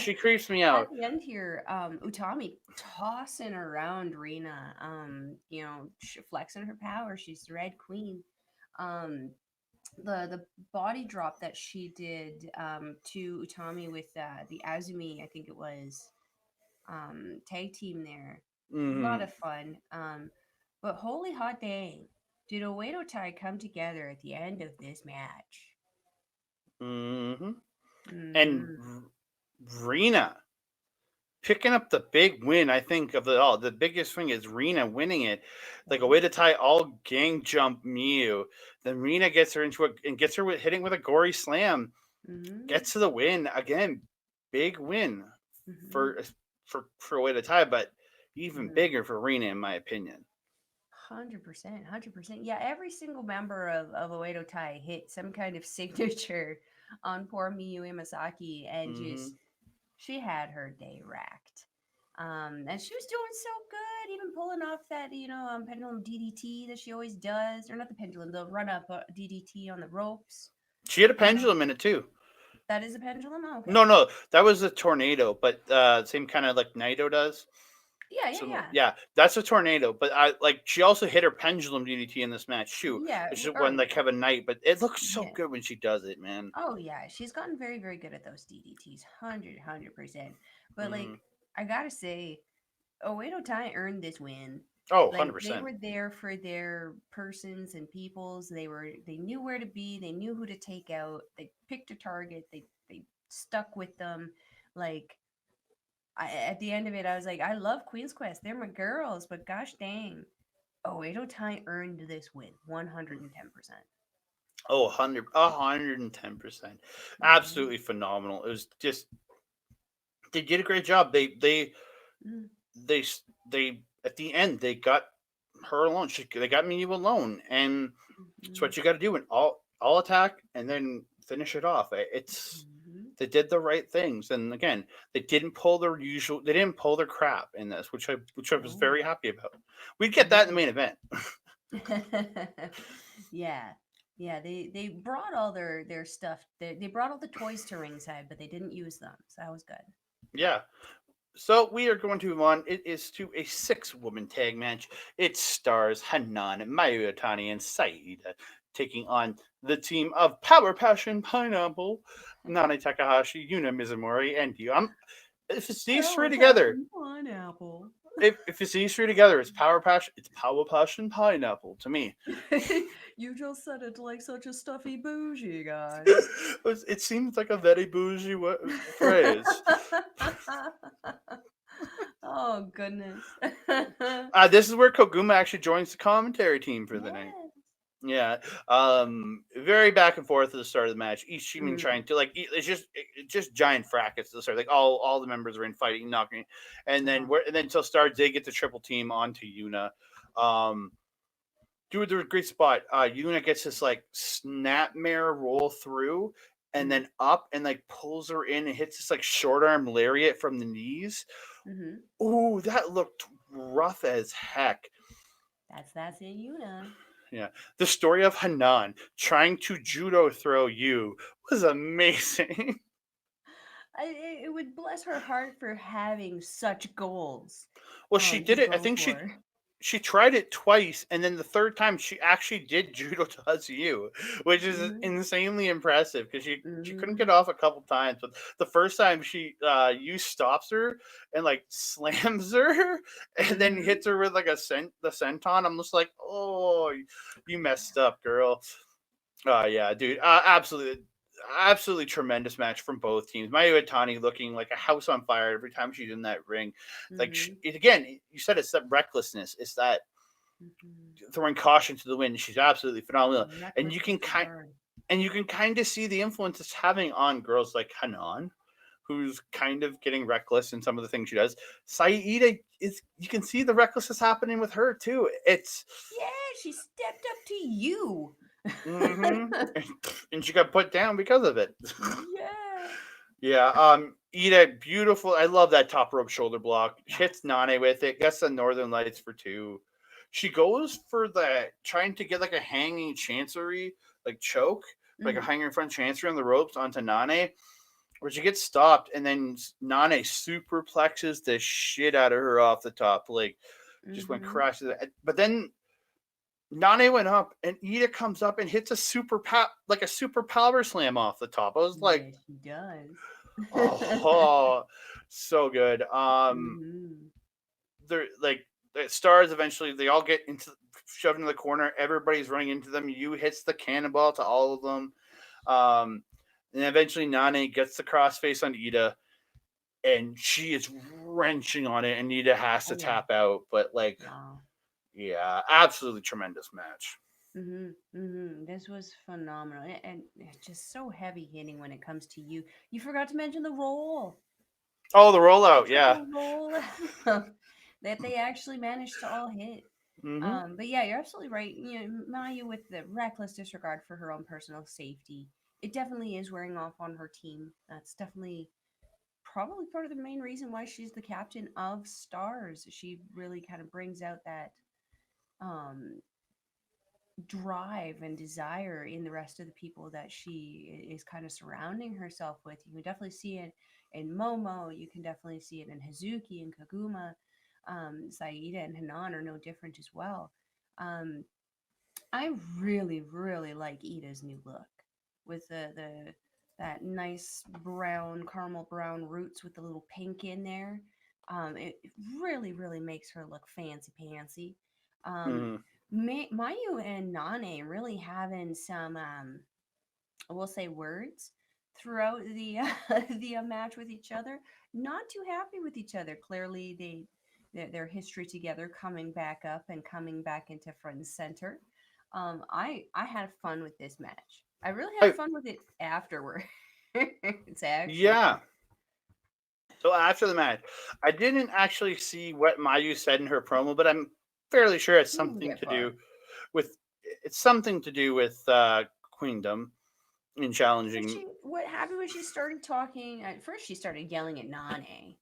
Speaker 1: she creeps me
Speaker 2: At
Speaker 1: out.
Speaker 2: the end here, Utami tossing around Rena, flexing her power. She's the Red Queen. Um, the body drop that she did to Utami with the Azumi, I think it was tag team there. A lot
Speaker 1: Hmm.
Speaker 2: of fun. But holy hot dang, did Oedo Tai come together at the end of this match?
Speaker 1: Hmm. And
Speaker 2: Mm-hmm.
Speaker 1: Rena picking up the big win. I think of it all. The biggest thing is Rena winning it, like a way to tie all gang jump Miu. Then Rena gets her into it and gets her hitting with a gory slam.
Speaker 2: Mm-hmm.
Speaker 1: Gets to the win again. Big win
Speaker 2: Mm-hmm.
Speaker 1: for for a way to tie, but even
Speaker 2: Mm-hmm.
Speaker 1: bigger for Rena in my opinion.
Speaker 2: 100%, 100%. Yeah, every single member of Oedo Tai hit some kind of signature on poor Miyu Imasaki, and
Speaker 1: Hmm.
Speaker 2: just she had her day racked. And she was doing so good, even pulling off that pendulum DDT that she always does, or not the pendulum, the run up DDT on the ropes.
Speaker 1: She had a
Speaker 2: Um,
Speaker 1: pendulum in it too.
Speaker 2: that is a pendulum. Oh,
Speaker 1: No,
Speaker 2: okay.
Speaker 1: no, that was a tornado, but same kind of like Naito does.
Speaker 2: Yeah, yeah,
Speaker 1: So
Speaker 2: yeah,
Speaker 1: yeah, that's a tornado. But I like she also hit her pendulum DDT in this match too,
Speaker 2: yeah.
Speaker 1: which is one
Speaker 2: Or
Speaker 1: like Kevin Knight. But it looks so
Speaker 2: yeah.
Speaker 1: good when she does it, man.
Speaker 2: Oh yeah, she's gotten very, very good at those DDTs, 100%. But
Speaker 1: Hmm.
Speaker 2: like, I gotta say, Oedo Tai earned this win.
Speaker 1: Oh,
Speaker 2: Like
Speaker 1: 100%.
Speaker 2: they were there for their persons and peoples. They knew where to be. They knew who to take out. They picked a target. They stuck with them. Like at the end of it, I was like, I love Queen's Quest. They're my girls, but gosh dang, Oedo Tai earned this win, 110%.
Speaker 1: Oh, 110%.
Speaker 2: Mm-hmm.
Speaker 1: Absolutely phenomenal. It was just they did a great job. They they at the end they got her alone. They got me alone, and it's
Speaker 2: Mm-hmm.
Speaker 1: what you got to do in all attack and then finish it off. It's
Speaker 2: Mm-hmm.
Speaker 1: they did the right things, and again, they didn't pull their usual. They didn't pull their crap in this, which I was
Speaker 2: No.
Speaker 1: very happy about. We'd get that in the
Speaker 2: No.
Speaker 1: main event.
Speaker 2: Yeah. Yeah, they brought all their stuff. They brought all the toys to ringside, but they didn't use them. So that was good.
Speaker 1: Yeah. So we are going to move on. It is to a 6-woman tag match. It stars Hanan, Mayu Itani, and Saida taking on the team of Power Passion Pineapple, Nani Takahashi, Yuna Mizumori, and you. If it's these three
Speaker 2: Power
Speaker 1: together,
Speaker 2: Passion Pineapple.
Speaker 1: if it's these three together, it's Power Passion Pineapple to me.
Speaker 2: You just said it like such a stuffy bougie guy.
Speaker 1: It seems like a very bougie phrase.
Speaker 2: Oh goodness.
Speaker 1: This is where Koguma actually joins the commentary team for the night.
Speaker 2: Yes.
Speaker 1: Yeah, very back and forth at the start of the match. Each team
Speaker 2: Mm,
Speaker 1: trying to it's just giant fracas at the start. Like all the members are in fighting, knocking,
Speaker 2: uh-huh.
Speaker 1: and then until stars they get the triple team onto Yuna. Um, Dude, there's a great spot. Yuna gets this like snapmare roll through, and
Speaker 2: Mm,
Speaker 1: then up and like pulls her in and hits this like short arm lariat from the knees.
Speaker 2: hmm.
Speaker 1: Ooh, that looked rough as heck.
Speaker 2: That's it, Yuna.
Speaker 1: Yeah. The story of Hanan trying to judo throw you was amazing.
Speaker 2: It would bless her heart for having such goals
Speaker 1: Well, she
Speaker 2: to
Speaker 1: did it. I
Speaker 2: go
Speaker 1: think
Speaker 2: for.
Speaker 1: she tried it twice, and then the third time she actually did judo to you, which is
Speaker 2: Hmm.
Speaker 1: insanely impressive because she couldn't get
Speaker 2: Hmm.
Speaker 1: off a couple times, but the first time she you stops her and like slams her, and then
Speaker 2: Hmm.
Speaker 1: hits her with like the senton. I'm just like, oh, you messed up, girl. Yeah, dude. Absolutely tremendous match from both teams. Mayu Iwatani looking like a house on fire every time she's in that ring. Like
Speaker 2: Hmm.
Speaker 1: again, you said it's that recklessness. It's that
Speaker 2: Hmm.
Speaker 1: throwing caution to the wind. She's absolutely phenomenal, and
Speaker 2: Reckless disregard.
Speaker 1: you can kind of see the influence it's having on girls like Hanan, who's kind of getting reckless in some of the things she does. Saida is you can see the recklessness happening with her too. It's
Speaker 2: Yeah, she stepped up to you.
Speaker 1: mm-hmm. And she got put down because of it.
Speaker 2: Yeah.
Speaker 1: Yeah, Ida, beautiful. I love that top rope shoulder block. She hits Nane with it. Gets the Northern Lights for two. She goes for the trying to get like a hanging chancery, like choke, like a
Speaker 2: Hmm.
Speaker 1: hanging front chancery on the ropes onto Nane, where she gets stopped, and then Nane superplexes the shit out of her off the top, like just went
Speaker 2: Hmm.
Speaker 1: crashes. But then Nane went up, and Ida comes up and hits a like a super power slam off the top. I was like,
Speaker 2: Yeah, she does.
Speaker 1: oh, so good.
Speaker 2: Hmm.
Speaker 1: They're like the stars. Eventually, they all get shoved into the corner. Everybody's running into them. You hits the cannonball to all of them. Um, and eventually, Nane gets the crossface on Ida, and she is wrenching on it, and Ida has to
Speaker 2: Oh yeah.
Speaker 1: tap out. But like,
Speaker 2: Wow.
Speaker 1: yeah, absolutely tremendous match.
Speaker 2: Hmm. Hmm. This was phenomenal, and it's just so heavy hitting when it comes to you. You forgot to mention the roll,
Speaker 1: Oh, the
Speaker 2: the
Speaker 1: rollout, yeah.
Speaker 2: triple roll that they actually managed to all hit.
Speaker 1: Mm-hmm.
Speaker 2: But yeah, you're absolutely right. You know, Maya with the reckless disregard for her own personal safety, it definitely is wearing off on her team. That's definitely probably part of the main reason why she's the captain of Stars. She really kind of brings out that um drive and desire in the rest of the people that she is kind of surrounding herself with. You can definitely see it in Momo. You can definitely see it in Hazuki and Kaguma. Saida and Hanan are no different as well. Um, I really, really like Ida's new look with the that nice brown caramel brown roots with the little pink in there. It really, really makes her look fancy pantsy. Um,
Speaker 1: Mm-hmm.
Speaker 2: Mayu and Nane really having some, we'll say, words throughout the the match with each other. Not too happy with each other. Clearly, their history together coming back up and coming back into front and center. I had fun with this match. I really had
Speaker 1: I,
Speaker 2: fun with it afterward. It's actually.
Speaker 1: yeah. So after the match, I didn't actually see what Mayu said in her promo, but I'm fairly sure it's
Speaker 2: You didn't
Speaker 1: something
Speaker 2: get
Speaker 1: to
Speaker 2: far.
Speaker 1: do with Queendom in
Speaker 2: Well,
Speaker 1: challenging.
Speaker 2: she what happened was she started talking. At first, she started yelling at Nane,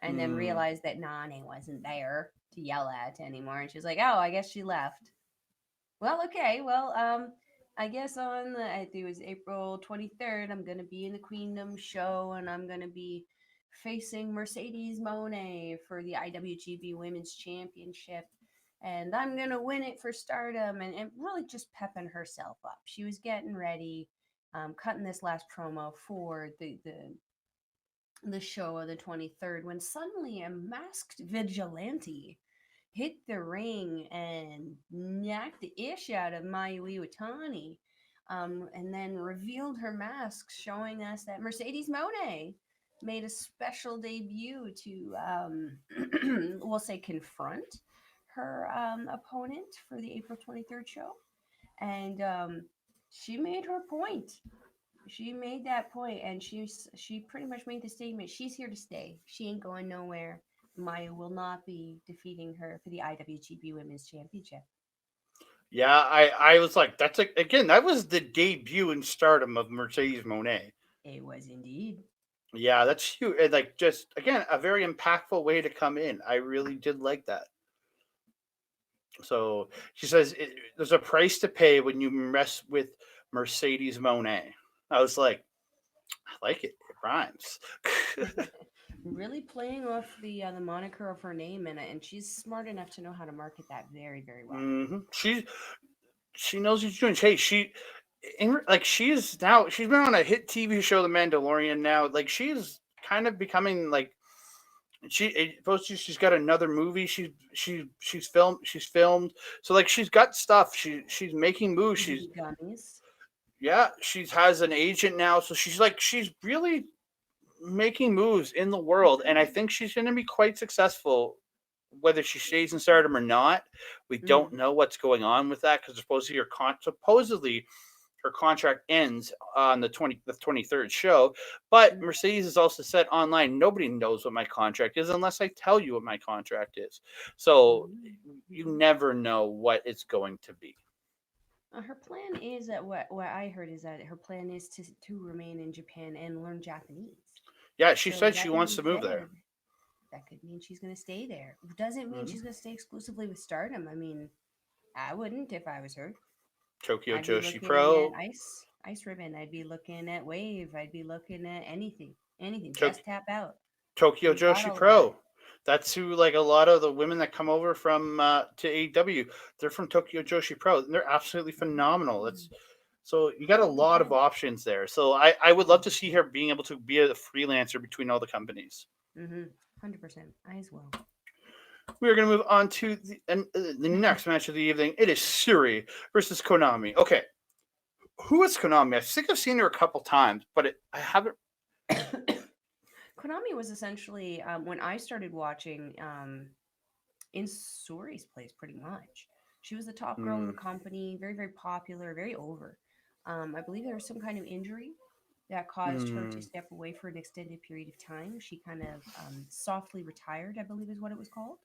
Speaker 2: and then
Speaker 1: Mm,
Speaker 2: realized that Nane wasn't there to yell at anymore. And she was like, "Oh, I guess she left." Well, okay. Well, I guess on I think it was April 23rd, I'm gonna be in the Queendom show, and I'm gonna be facing Mercedes Monet for the IWGP Women's Championship, and I'm gonna win it for Stardom, and really just pepping herself up. She was getting ready, cutting this last promo for the show of the 23rd when suddenly a masked vigilante hit the ring and knocked the ish out of Mayu Iwatani, and then revealed her mask, showing us that Mercedes Monet made a special debut to, we'll say, confront her opponent for the April 23rd show. And she made her point. She made that point, and she pretty much made the statement: she's here to stay. She ain't going nowhere. Maya will not be defeating her for the IWGP Women's Championship.
Speaker 1: yeah, I was like, that's again, that was the debut in Stardom of Mercedes Monet.
Speaker 2: It was indeed.
Speaker 1: Yeah, that's huge. And like, just again, a very impactful way to come in. I really did like that. So she says there's a price to pay when you mess with Mercedes Monet. I was like, I like it. It rhymes.
Speaker 2: Really playing off the moniker of her name, and she's smart enough to know how to market that very, very well.
Speaker 1: She knows what she's doing. Hey, like she's been on a hit TV show, The Mandalorian. Now, like she's kind of becoming like she's got another movie. She's filmed. So like she's got stuff. She's making moves.
Speaker 2: The gummies.
Speaker 1: She has an agent now. So she's really making moves in the world, and I think she's going to be quite successful. Whether she stays in Stardom or not, we don't
Speaker 2: Mm-hmm.
Speaker 1: know what's going on with that because supposedly her contract ends on the 23rd show. But Mercedes has also said online, nobody knows what my contract is unless I tell you what my contract is. So you
Speaker 2: Mm-hmm.
Speaker 1: never know what it's going to be.
Speaker 2: Her plan is that what I heard is that her plan is to remain in Japan and learn Japanese.
Speaker 1: Yeah, she
Speaker 2: So
Speaker 1: said she
Speaker 2: that
Speaker 1: wants
Speaker 2: being
Speaker 1: to move there.
Speaker 2: said, that could mean she's going to stay there. Doesn't mean
Speaker 1: Hmm.
Speaker 2: she's going to stay exclusively with Stardom. I mean, I wouldn't if I was her.
Speaker 1: Tokyo
Speaker 2: I'd be
Speaker 1: Joshi
Speaker 2: looking at
Speaker 1: Pro.
Speaker 2: Ice Ribbon. I'd be looking at Wave. I'd be looking at anything.
Speaker 1: Tok-
Speaker 2: Just tap out.
Speaker 1: Tokyo
Speaker 2: We've got
Speaker 1: Joshi
Speaker 2: all of that.
Speaker 1: Pro. That's who, like a lot of the women that come over from to AEW, they're from Tokyo Joshi Pro, and they're absolutely phenomenal. That's So you got a lot of
Speaker 2: 100%.
Speaker 1: options there. So I would love to see her being able to be a freelancer between all the companies.
Speaker 2: Mm-hmm. 100%. I as well.
Speaker 1: We are going to move on to the next match of the evening. It is Syuri versus Konami. Okay, who is Konami? I think I've seen her a couple times, but I haven't.
Speaker 2: Konami was essentially when I started watching in Suri's place, pretty much. She was the top girl of
Speaker 1: Hmm.
Speaker 2: the company, very, very popular, very over. I believe there was some kind of injury that caused her to
Speaker 1: Hmm.
Speaker 2: step away for an extended period of time. She kind of softly retired, I believe is what it was called.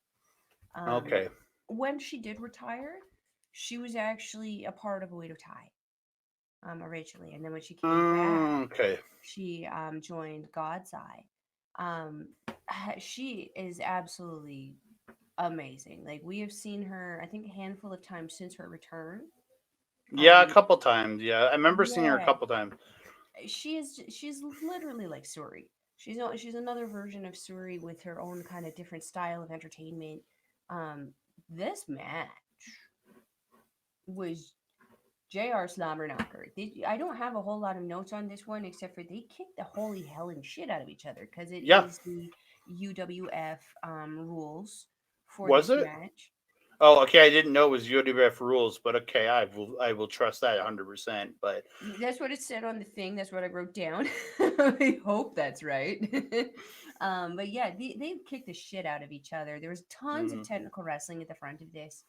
Speaker 2: Um,
Speaker 1: Okay.
Speaker 2: when she did retire, she was actually a part of Oedo Tai originally. And then when she came back,
Speaker 1: Okay.
Speaker 2: she joined God's Eye. Um, she is absolutely amazing. Like we have seen her, I think, a handful of times since her return.
Speaker 1: Yeah, a
Speaker 2: Um,
Speaker 1: couple times. Yeah, I remember seeing her a
Speaker 2: yeah,
Speaker 1: couple times.
Speaker 2: she's literally like Suri. She's another version of Suri with her own kind of different style of entertainment. Um, this match was JR Slobber Knocker. I don't have a whole lot of notes on this one except for they kicked the holy hell and shit out of each other because it
Speaker 1: Yeah,
Speaker 2: is the UWF rules for
Speaker 1: was
Speaker 2: this
Speaker 1: it?
Speaker 2: match.
Speaker 1: Oh, okay. I didn't know it was UWF rules, but okay, I will trust that 100%. But
Speaker 2: That's what it said on the thing. That's what I wrote down. I hope that's right. But yeah, they kicked the shit out of each other. There was tons of
Speaker 1: mhm.
Speaker 2: technical wrestling at the front of this.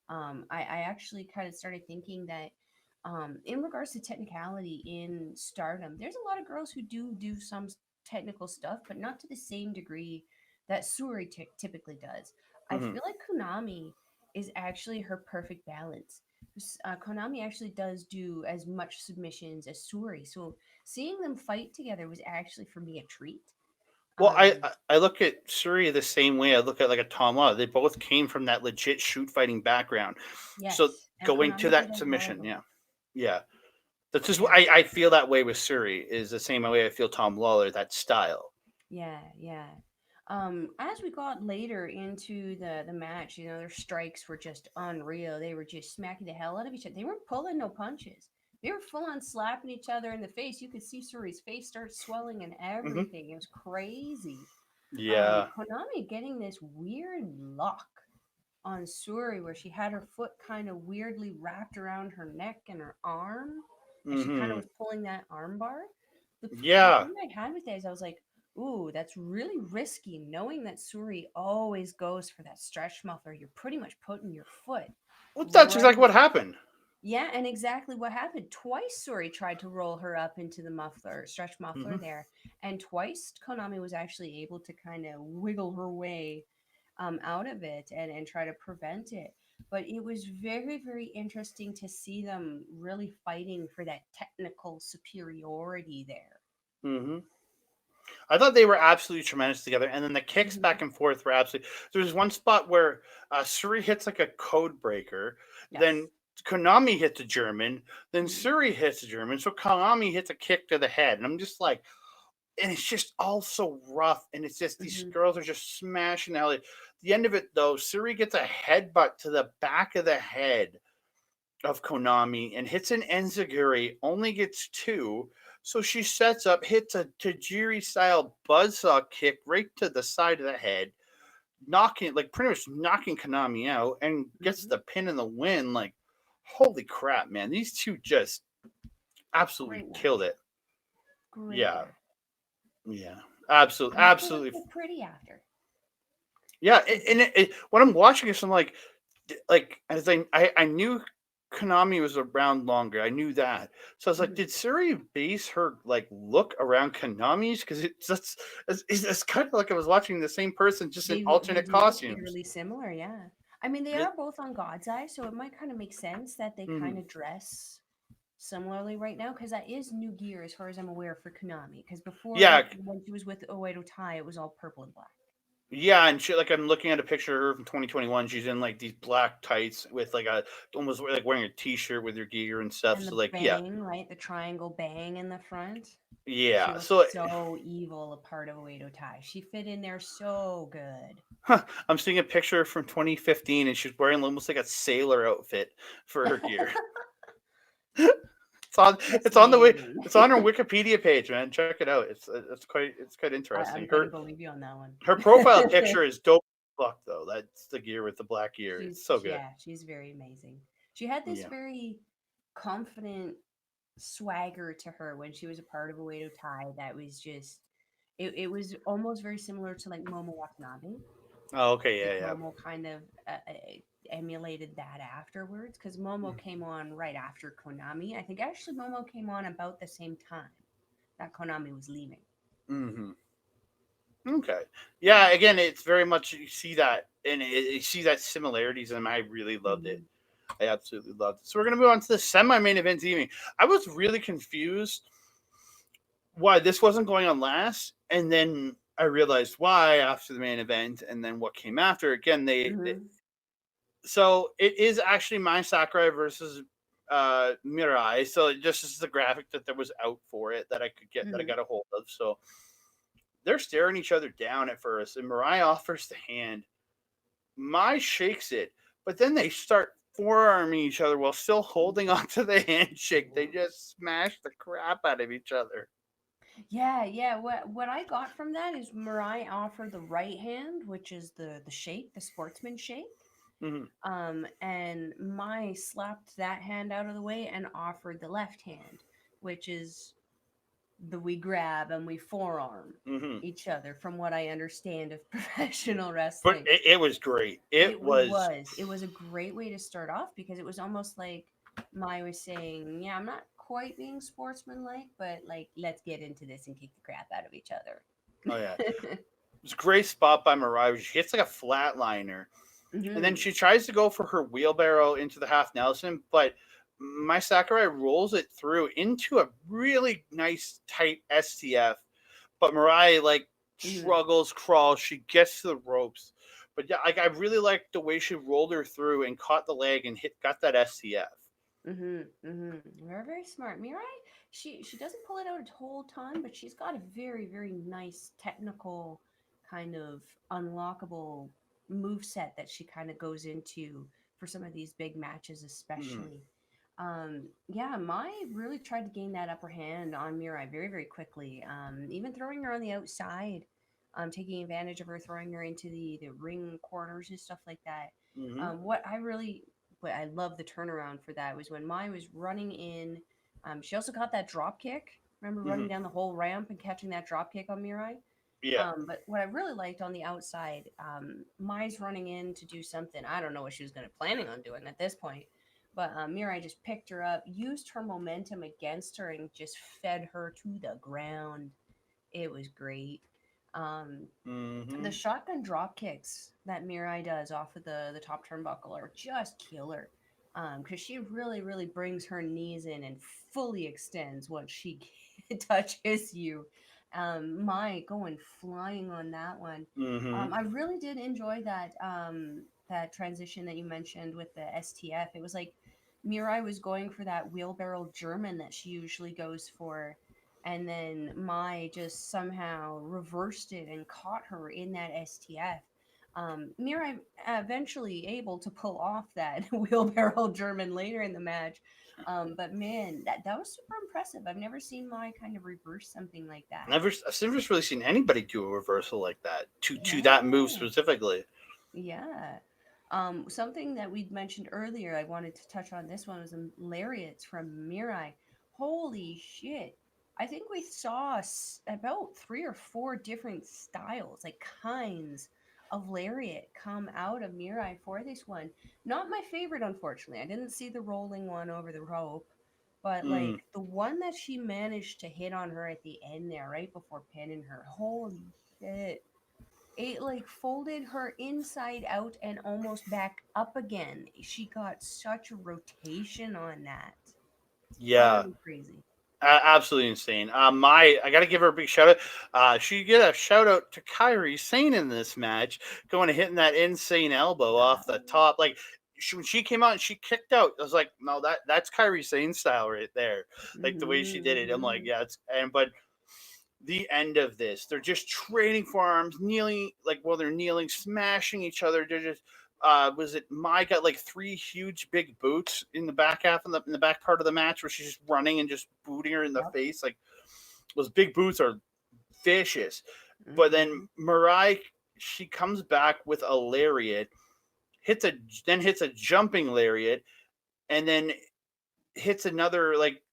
Speaker 2: I actually kind of started thinking that in regards to technicality in Stardom, there's a lot of girls who do some technical stuff, but not to the same degree that Suri typically does. I
Speaker 1: Mhm.
Speaker 2: feel like Konami is actually her perfect balance. Konami actually does do as much submissions as Suri, so seeing them fight together was actually for me a treat.
Speaker 1: Well, I
Speaker 2: Um,
Speaker 1: I I look at Suri the same way I look at like a Tom Law. They both came from that legit shoot fighting background. So
Speaker 2: yes, and
Speaker 1: going to
Speaker 2: Konami did
Speaker 1: that
Speaker 2: as well,
Speaker 1: submission,
Speaker 2: though.
Speaker 1: yeah, yeah. That's just
Speaker 2: Yeah,
Speaker 1: I feel that way with Suri is the same way I feel Tom Lawler, that style.
Speaker 2: yeah. As we got later into the match, their strikes were just unreal. They were just smacking the hell out of each other. They weren't pulling no punches. They were full on slapping each other in the face. You could see Suri's face start swelling and
Speaker 1: Hmm.
Speaker 2: everything. It was crazy.
Speaker 1: Yeah.
Speaker 2: Konami getting this weird lock on Suri where she had her foot kind of weirdly wrapped around her neck and her arm, and she kind of
Speaker 1: Hmm.
Speaker 2: was pulling that arm bar. The
Speaker 1: Yeah.
Speaker 2: thing I had with that is I was like, ooh, that's really risky, knowing that Suri always goes for that stretch muffler. You're pretty much putting your foot
Speaker 1: Well, that's exactly
Speaker 2: right.
Speaker 1: what happened.
Speaker 2: Yeah, and exactly what happened. Twice Suri tried to roll her up into the muffler, stretch muffler
Speaker 1: Hmm.
Speaker 2: there, and twice Konami was actually able to kind of wiggle her way out of it and try to prevent it. But it was very, very interesting to see them really fighting for that technical superiority there.
Speaker 1: Hmm. I thought they were absolutely tremendous together, and then the kicks
Speaker 2: Hmm.
Speaker 1: back and forth were absolutely. There's one spot where Suri hits like a code breaker, then
Speaker 2: Yes.
Speaker 1: Konami hits a German, then
Speaker 2: Hmm.
Speaker 1: Suri hits a German, so Konami hits a kick to the head, and I'm just like, and it's just all so rough, and it's just these
Speaker 2: Hmm.
Speaker 1: girls are just smashing the hell. The end of it though, Suri gets a headbutt to the back of the head of Konami and hits an enziguri, only gets two. So she sets up, hits a Tajiri style buzzsaw kick right to the side of the head, knocking, like pretty much knocking Konami out, and gets
Speaker 2: Hmm.
Speaker 1: the pin in the win. Like, holy crap, man. These two just absolutely
Speaker 2: Great
Speaker 1: killed
Speaker 2: match.
Speaker 1: it.
Speaker 2: Great
Speaker 1: Yeah.
Speaker 2: match.
Speaker 1: Yeah. Absolutely.
Speaker 2: And I feel like
Speaker 1: Absolutely.
Speaker 2: they're pretty after.
Speaker 1: Yeah.
Speaker 2: Like,
Speaker 1: When I'm watching this, I'm like as I knew Konami was around longer. I knew that. So I was like,
Speaker 2: mhm.
Speaker 1: did Suri base her like look around Konami's? Because it's kind of like I was watching the same person just in
Speaker 2: They
Speaker 1: alternate
Speaker 2: do look
Speaker 1: costumes.
Speaker 2: eerily similar, yeah. I mean, they
Speaker 1: It,
Speaker 2: are both on God's Eye, so it might kind of make sense that they kind
Speaker 1: mhm.
Speaker 2: of dress similarly right now, because that is new gear as far as I'm aware for Konami. Because before,
Speaker 1: Yeah,
Speaker 2: when she was with Oedo Tai, it was all purple and black.
Speaker 1: yeah, and she like I'm looking at a picture of her from 2021. She's in like these black tights with like a almost like wearing a t-shirt with her gear and stuff.
Speaker 2: And
Speaker 1: So
Speaker 2: the
Speaker 1: like yeah,
Speaker 2: bang, right? The triangle bang in the front. She
Speaker 1: yeah.
Speaker 2: looked
Speaker 1: So
Speaker 2: so evil a part of Oedo Tai. She fit in there so good.
Speaker 1: huh, I'm seeing a picture from 2015, and she's wearing almost like a sailor outfit for her gear. It's on the way.
Speaker 2: Fascinating.
Speaker 1: It's on her Wikipedia page, man. Check it out. It's quite interesting.
Speaker 2: I'm gonna believe you on that one.
Speaker 1: Her profile picture is dope as fuck though. That's the gear with the black gear. It's so good.
Speaker 2: Yeah, she's very amazing. She had this
Speaker 1: Yeah.
Speaker 2: very confident swagger to her when she was a part of Oedo Tai that was just it was almost very similar to like Momo Watanabe.
Speaker 1: Oh, okay.
Speaker 2: Like
Speaker 1: Yeah.
Speaker 2: Momo kind of emulated that afterwards because Momo came on right after Konami. I think actually Momo came on about the same time that Konami was leaving.
Speaker 1: Yeah. Okay. Yeah. Again, it's very much you see that, and you see that similarities, and I really loved it.
Speaker 2: Hmm.
Speaker 1: I absolutely loved it. So we're gonna move on to the semi-main event evening. I was really confused why this wasn't going on last, and then I realized why after the main event, and then what came after. Again, they
Speaker 2: Hmm.
Speaker 1: so it is actually Mai Sakurai versus Mirai. So it just is the graphic that there was out for it that I could get that I
Speaker 2: Hmm.
Speaker 1: got a hold of. So they're staring each other down at first, and Mirai offers the hand. Mai shakes it, but then they start forearming each other while still holding onto the handshake. They just smash the crap out of each other.
Speaker 2: Yeah, yeah. What I got from that is Mirai offered the right hand, which is the shake, the sportsman shake.
Speaker 1: Mm-hmm.
Speaker 2: And Mai slapped that hand out of the way and offered the left hand, which is the we grab and we forearm
Speaker 1: Mm-hmm.
Speaker 2: each other, from what I understand of professional
Speaker 1: But
Speaker 2: wrestling.
Speaker 1: it was great. It was.
Speaker 2: It was a great way to start off because it was almost like Mai was saying, "Yeah, I'm not quite being sportsmanlike, but like let's get into this and kick the crap out of each other."
Speaker 1: Oh yeah, it's a great spot by Mariah. She hits like a flatliner, and then
Speaker 2: Hmm.
Speaker 1: she tries to go for her wheelbarrow into the half Nelson, but my Sakurai rolls it through into a really nice tight STF. But Mariah like
Speaker 2: Hmm.
Speaker 1: struggles, crawls, she gets to the ropes. But yeah, like I really liked the way she rolled her through and caught the leg and got that STF.
Speaker 2: Very, very smart. Mirai, she doesn't pull it out a whole ton, but she's got a very, very nice technical kind of unlockable move set that she kind of goes into for some of these big matches,
Speaker 1: Mm-hmm.
Speaker 2: especially. Yeah, Mai really tried to gain that upper hand on Mirai very, very quickly. Even throwing her on the outside, taking advantage of her, throwing her into the ring corners and stuff like that.
Speaker 1: Mm-hmm.
Speaker 2: What I love the turnaround for that was when Mai was running in. She also caught that drop kick. Remember
Speaker 1: Mm-hmm.
Speaker 2: running down the whole ramp and catching that drop kick on Mirai?
Speaker 1: Yeah.
Speaker 2: But what I really liked on the outside, Mai's running in to do something. I don't know what she was going to planning on doing at this point, but Mirai just picked her up, used her momentum against her, and just fed her to the ground. It was great. Um,
Speaker 1: Mm-hmm.
Speaker 2: the shotgun drop kicks that Mirai does off of the top turnbuckle are just killer. Because she really, really brings her knees in and fully extends once she touches you. My going flying on that one.
Speaker 1: Mm-hmm.
Speaker 2: I really did enjoy that transition that you mentioned with the STF. It was like Mirai was going for that wheelbarrow German that she usually goes for, and then Mai just somehow reversed it and caught her in that STF. Mirai eventually able to pull off that wheelbarrow German later in the match. But man, that was super impressive. I've never seen Mai kind of reverse something like that.
Speaker 1: I've never really seen anybody do a reversal like that to that move
Speaker 2: Yeah.
Speaker 1: specifically.
Speaker 2: Yeah. Something that we'd mentioned earlier, I wanted to touch on this one was lariats from Mirai. Holy shit. I think we saw about three or four different styles, like kinds of lariat come out of Mirai for this one. Not my favorite, unfortunately. I didn't see the rolling one over the rope, but
Speaker 1: Mm.
Speaker 2: like the one that she managed to hit on her at the end there, right before pinning her. Holy shit, it like folded her inside out and almost back up again. She got such a rotation on that.
Speaker 1: Yeah,
Speaker 2: Utterly crazy.
Speaker 1: absolutely insane. I gotta give her a big shout out. She get a shout out to Kyrie Sane in this match, going and hitting that insane elbow off the top. Like when she came out and she kicked out, I was like, no, that's Kyrie Sane style right there. Like the way she did it, I'm like,
Speaker 2: Mm-hmm.
Speaker 1: yeah, it's and but the end of this. They're just trading forearms, kneeling like while they're kneeling, smashing each other. They're just was it Mai got like three huge big boots in the back half of in the back part of the match where she's just running and just booting her in the
Speaker 2: Yep.
Speaker 1: face. Like those big boots are vicious. But then
Speaker 2: Mm-hmm.
Speaker 1: Mirai, she comes back with a lariat, hits a hits a jumping lariat, and then hits another like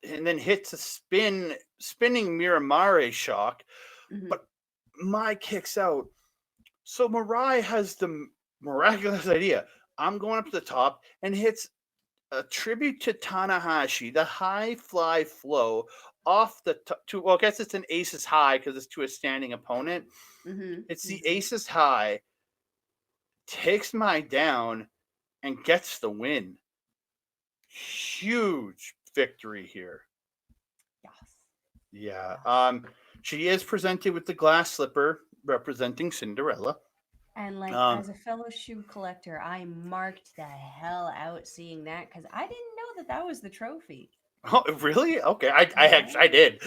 Speaker 1: and then hits a spinning Miramare shock.
Speaker 2: Mm-hmm.
Speaker 1: But Mai kicks out. So Mirai has the miraculous idea. I'm going up to the top and hits a tribute to Tanahashi, the high fly flow off the to. Well, I guess it's an aces high because it's to a standing opponent. It's
Speaker 2: Mm-hmm.
Speaker 1: the
Speaker 2: Mm-hmm.
Speaker 1: aces high, takes Mai down and gets the win. Huge victory here.
Speaker 2: Yes.
Speaker 1: Yeah.
Speaker 2: Yes.
Speaker 1: She is presented with the glass slipper representing Cinderella.
Speaker 2: And like
Speaker 1: Um,
Speaker 2: as a fellow shoe collector, I marked the hell out seeing that because I didn't know that that was the trophy.
Speaker 1: oh, really? Okay. I
Speaker 2: Yeah.
Speaker 1: did.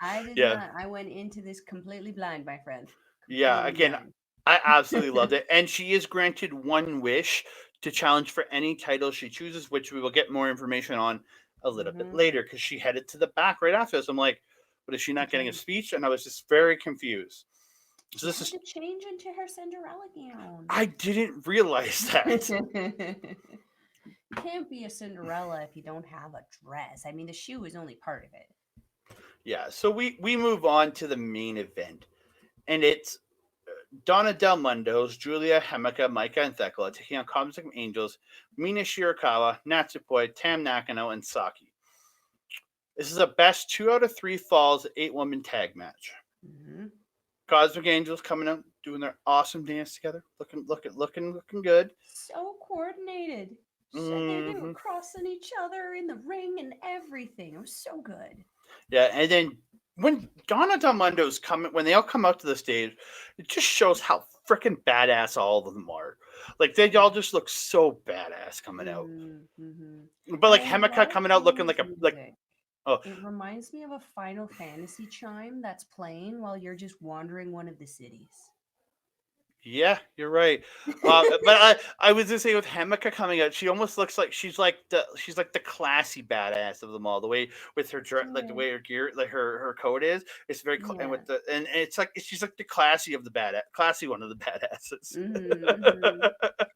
Speaker 2: I did
Speaker 1: Yeah.
Speaker 2: not. I went into this completely blind, my friend.
Speaker 1: Yeah.
Speaker 2: Completely
Speaker 1: Again,
Speaker 2: blind.
Speaker 1: I absolutely loved it. And she is granted one wish to challenge for any title she chooses, which we will get more information on a little bit
Speaker 2: Mm-hmm.
Speaker 1: later because she headed to the back right after this. I'm like, but is she
Speaker 2: She
Speaker 1: not getting a
Speaker 2: did.
Speaker 1: speech? And I was just very confused. So
Speaker 2: She
Speaker 1: this
Speaker 2: had
Speaker 1: is,
Speaker 2: to change into her Cinderella gown.
Speaker 1: I didn't realize that.
Speaker 2: You can't be a Cinderella if you don't have a dress. I mean, the shoe is only part of it.
Speaker 1: Yeah. So we move on to the main event. And it's Donna Del Mundo's Julia, Hemika, Micah, and Thekla taking on Cosmic Angels, Mina Shirakawa, Natsupoi, Tam Nakano, and Saki. This is a best 2 out of 3 falls 8-woman tag match.
Speaker 2: Mm-hmm.
Speaker 1: Cosmic Angels coming out doing their awesome dance together, looking good.
Speaker 2: So coordinated. So they were
Speaker 1: Hmm.
Speaker 2: crossing each other in the ring and everything. It was so good.
Speaker 1: Yeah, and then when Donna Del Mundo's coming, when they all come out to the stage, it just shows how freaking badass all of them are. Like they all
Speaker 2: Yeah.
Speaker 1: just look so badass coming out.
Speaker 2: Mm-hmm. Mm-hmm.
Speaker 1: But
Speaker 2: And
Speaker 1: like
Speaker 2: I
Speaker 1: Hemika
Speaker 2: love
Speaker 1: coming out looking
Speaker 2: Donna's
Speaker 1: like a like
Speaker 2: music.
Speaker 1: oh
Speaker 2: It reminds me of a Final Fantasy chime that's playing while you're just wandering one of the cities.
Speaker 1: yeah, you're right. But I was just saying with Hemika coming out, she almost looks like she's like the classy badass of them all. The way with her like the
Speaker 2: Yeah.
Speaker 1: way her gear like her coat is, it's very and
Speaker 2: Yeah.
Speaker 1: with the and it's like she's like the classy of the classy one of the badasses.
Speaker 2: Mm-hmm, mm-hmm.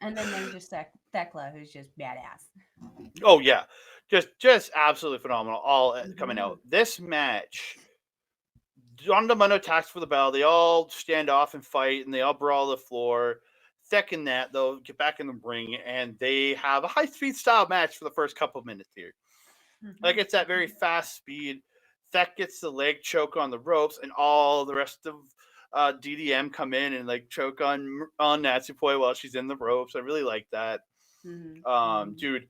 Speaker 2: And then there's just Thekla, who's just badass.
Speaker 1: Oh yeah, just absolutely phenomenal. All coming
Speaker 2: Mm-hmm.
Speaker 1: out this match. John Demano attacks for the bell. They all stand off and fight, and they all brawl the floor. Second that, though, get back in the ring, and they have a high-speed style match for the first couple of minutes here.
Speaker 2: Mm-hmm.
Speaker 1: Like it's that very fast speed. Thet gets the leg choke on the ropes, and all the rest of DDM come in and like choke on Natsupoi while she's in the ropes. I really like that.
Speaker 2: Mm-hmm. Mm-hmm.
Speaker 1: Dude,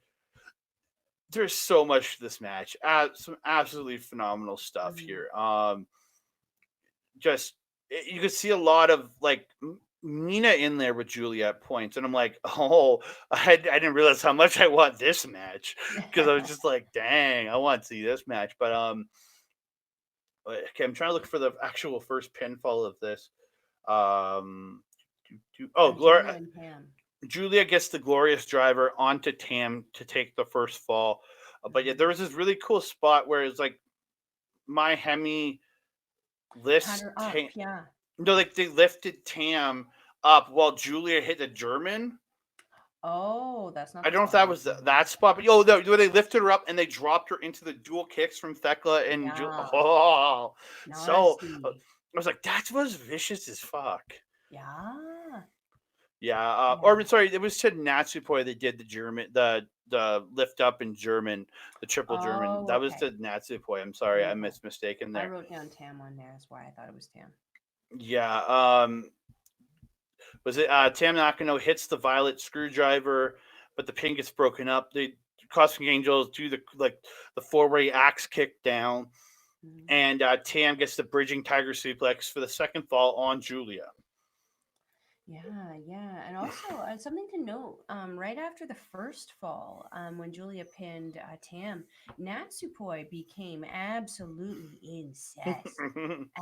Speaker 1: there's so much to this match. Some absolutely phenomenal stuff
Speaker 2: Mm-hmm.
Speaker 1: here. just you could see a lot of like Mina in there with Julia at points, and I'm like, oh, I didn't realize how much I want this match because I was just like, dang, I want to see this match. But okay, I'm trying to look for the actual first pinfall of this. Um, oh,
Speaker 2: Julia
Speaker 1: Gloria.
Speaker 2: and Pam.
Speaker 1: Julia gets the glorious driver onto Tam to take the first fall. But yeah,
Speaker 2: Mhm.
Speaker 1: there was this really cool spot where it's like my Hemi
Speaker 2: Had
Speaker 1: lifts
Speaker 2: her up,
Speaker 1: Tam.
Speaker 2: yeah.
Speaker 1: No, like they lifted Tam up while Julia hit the German.
Speaker 2: Oh, that's not
Speaker 1: I
Speaker 2: the
Speaker 1: don't know if
Speaker 2: spot I
Speaker 1: that
Speaker 2: was
Speaker 1: was
Speaker 2: thinking of.
Speaker 1: that spot, but where they lifted her up and they dropped her into the dual kicks from Thekla and
Speaker 2: Yeah,
Speaker 1: oh, so
Speaker 2: nasty.
Speaker 1: I was like, that was vicious as fuck.
Speaker 2: Yeah,
Speaker 1: Yeah, or
Speaker 2: yeah.
Speaker 1: sorry, it was to Natsupoi that did the German, the lift up in German, the triple German.
Speaker 2: Oh,
Speaker 1: That was
Speaker 2: okay.
Speaker 1: to Natsupoi. I'm sorry, I
Speaker 2: Okay.
Speaker 1: mistaken
Speaker 2: I
Speaker 1: there.
Speaker 2: wrote down Tam on there. That's why I thought it was Tam.
Speaker 1: Yeah, was it Tam Nakano hits the violet screwdriver, but the pin gets broken up. The Cosmic Angels do the four-way axe kick down,
Speaker 2: Mhm.
Speaker 1: and Tam gets the bridging tiger suplex for the second fall on Julia.
Speaker 2: Yeah, yeah. And also, something to note, right after the first fall, when Julia pinned Tam, Natsupoi became absolutely incensed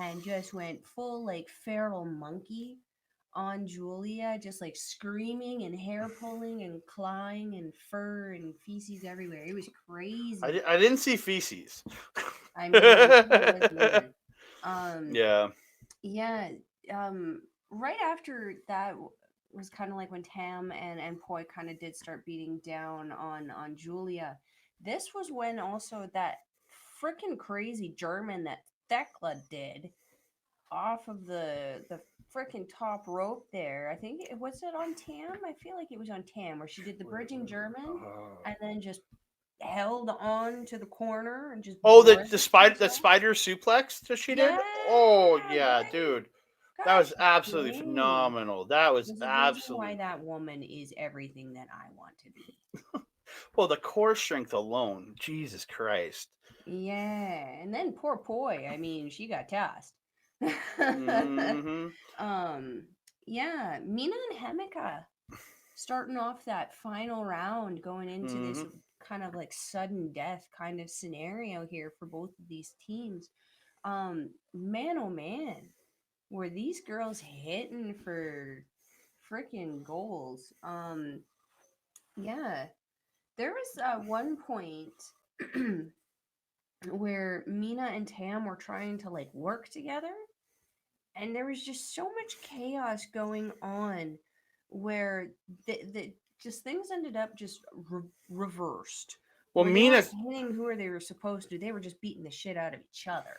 Speaker 2: and just went full like feral monkey on Julia, just like screaming and hair pulling and clawing and fur and feces everywhere. It was crazy.
Speaker 1: I didn't see feces.
Speaker 2: I mean, I'm sure it wasn't either. Um,
Speaker 1: Yeah.
Speaker 2: yeah, right after that was kind of like when Tam and Poi kind of did start beating down on Julia. This was when also that freaking crazy German that Thekla did off of the freaking top rope there. I think it was it on Tam. I feel like it was on Tam where she did the bridging German
Speaker 1: Oh.
Speaker 2: and then just held on to the corner and just
Speaker 1: Oh,
Speaker 2: braced
Speaker 1: the
Speaker 2: herself.
Speaker 1: spider suplex that she did.
Speaker 2: Yeah,
Speaker 1: Oh yeah,
Speaker 2: right.
Speaker 1: dude, that was
Speaker 2: Gosh
Speaker 1: absolutely
Speaker 2: dang.
Speaker 1: phenomenal. That was
Speaker 2: There's a reason why
Speaker 1: absolute.
Speaker 2: that woman is everything that I want to be.
Speaker 1: Well, the core strength alone, Jesus Christ.
Speaker 2: Yeah, and then poor Poi. I mean, she got tossed.
Speaker 1: Mm-hmm.
Speaker 2: um, yeah, Mina and Hemika starting off that final round, going into this
Speaker 1: Mm-hmm.
Speaker 2: kind of like sudden death kind of scenario here for both of these teams. Man, oh man, were these girls hitting for freaking goals? Yeah, there was one point where Mina and Tam were trying to like work together, and there was just so much chaos going on where the just things ended up just reversed,
Speaker 1: Well,
Speaker 2: where they weren't
Speaker 1: Mina.
Speaker 2: hitting who they were supposed to. They were just beating the shit out of each other.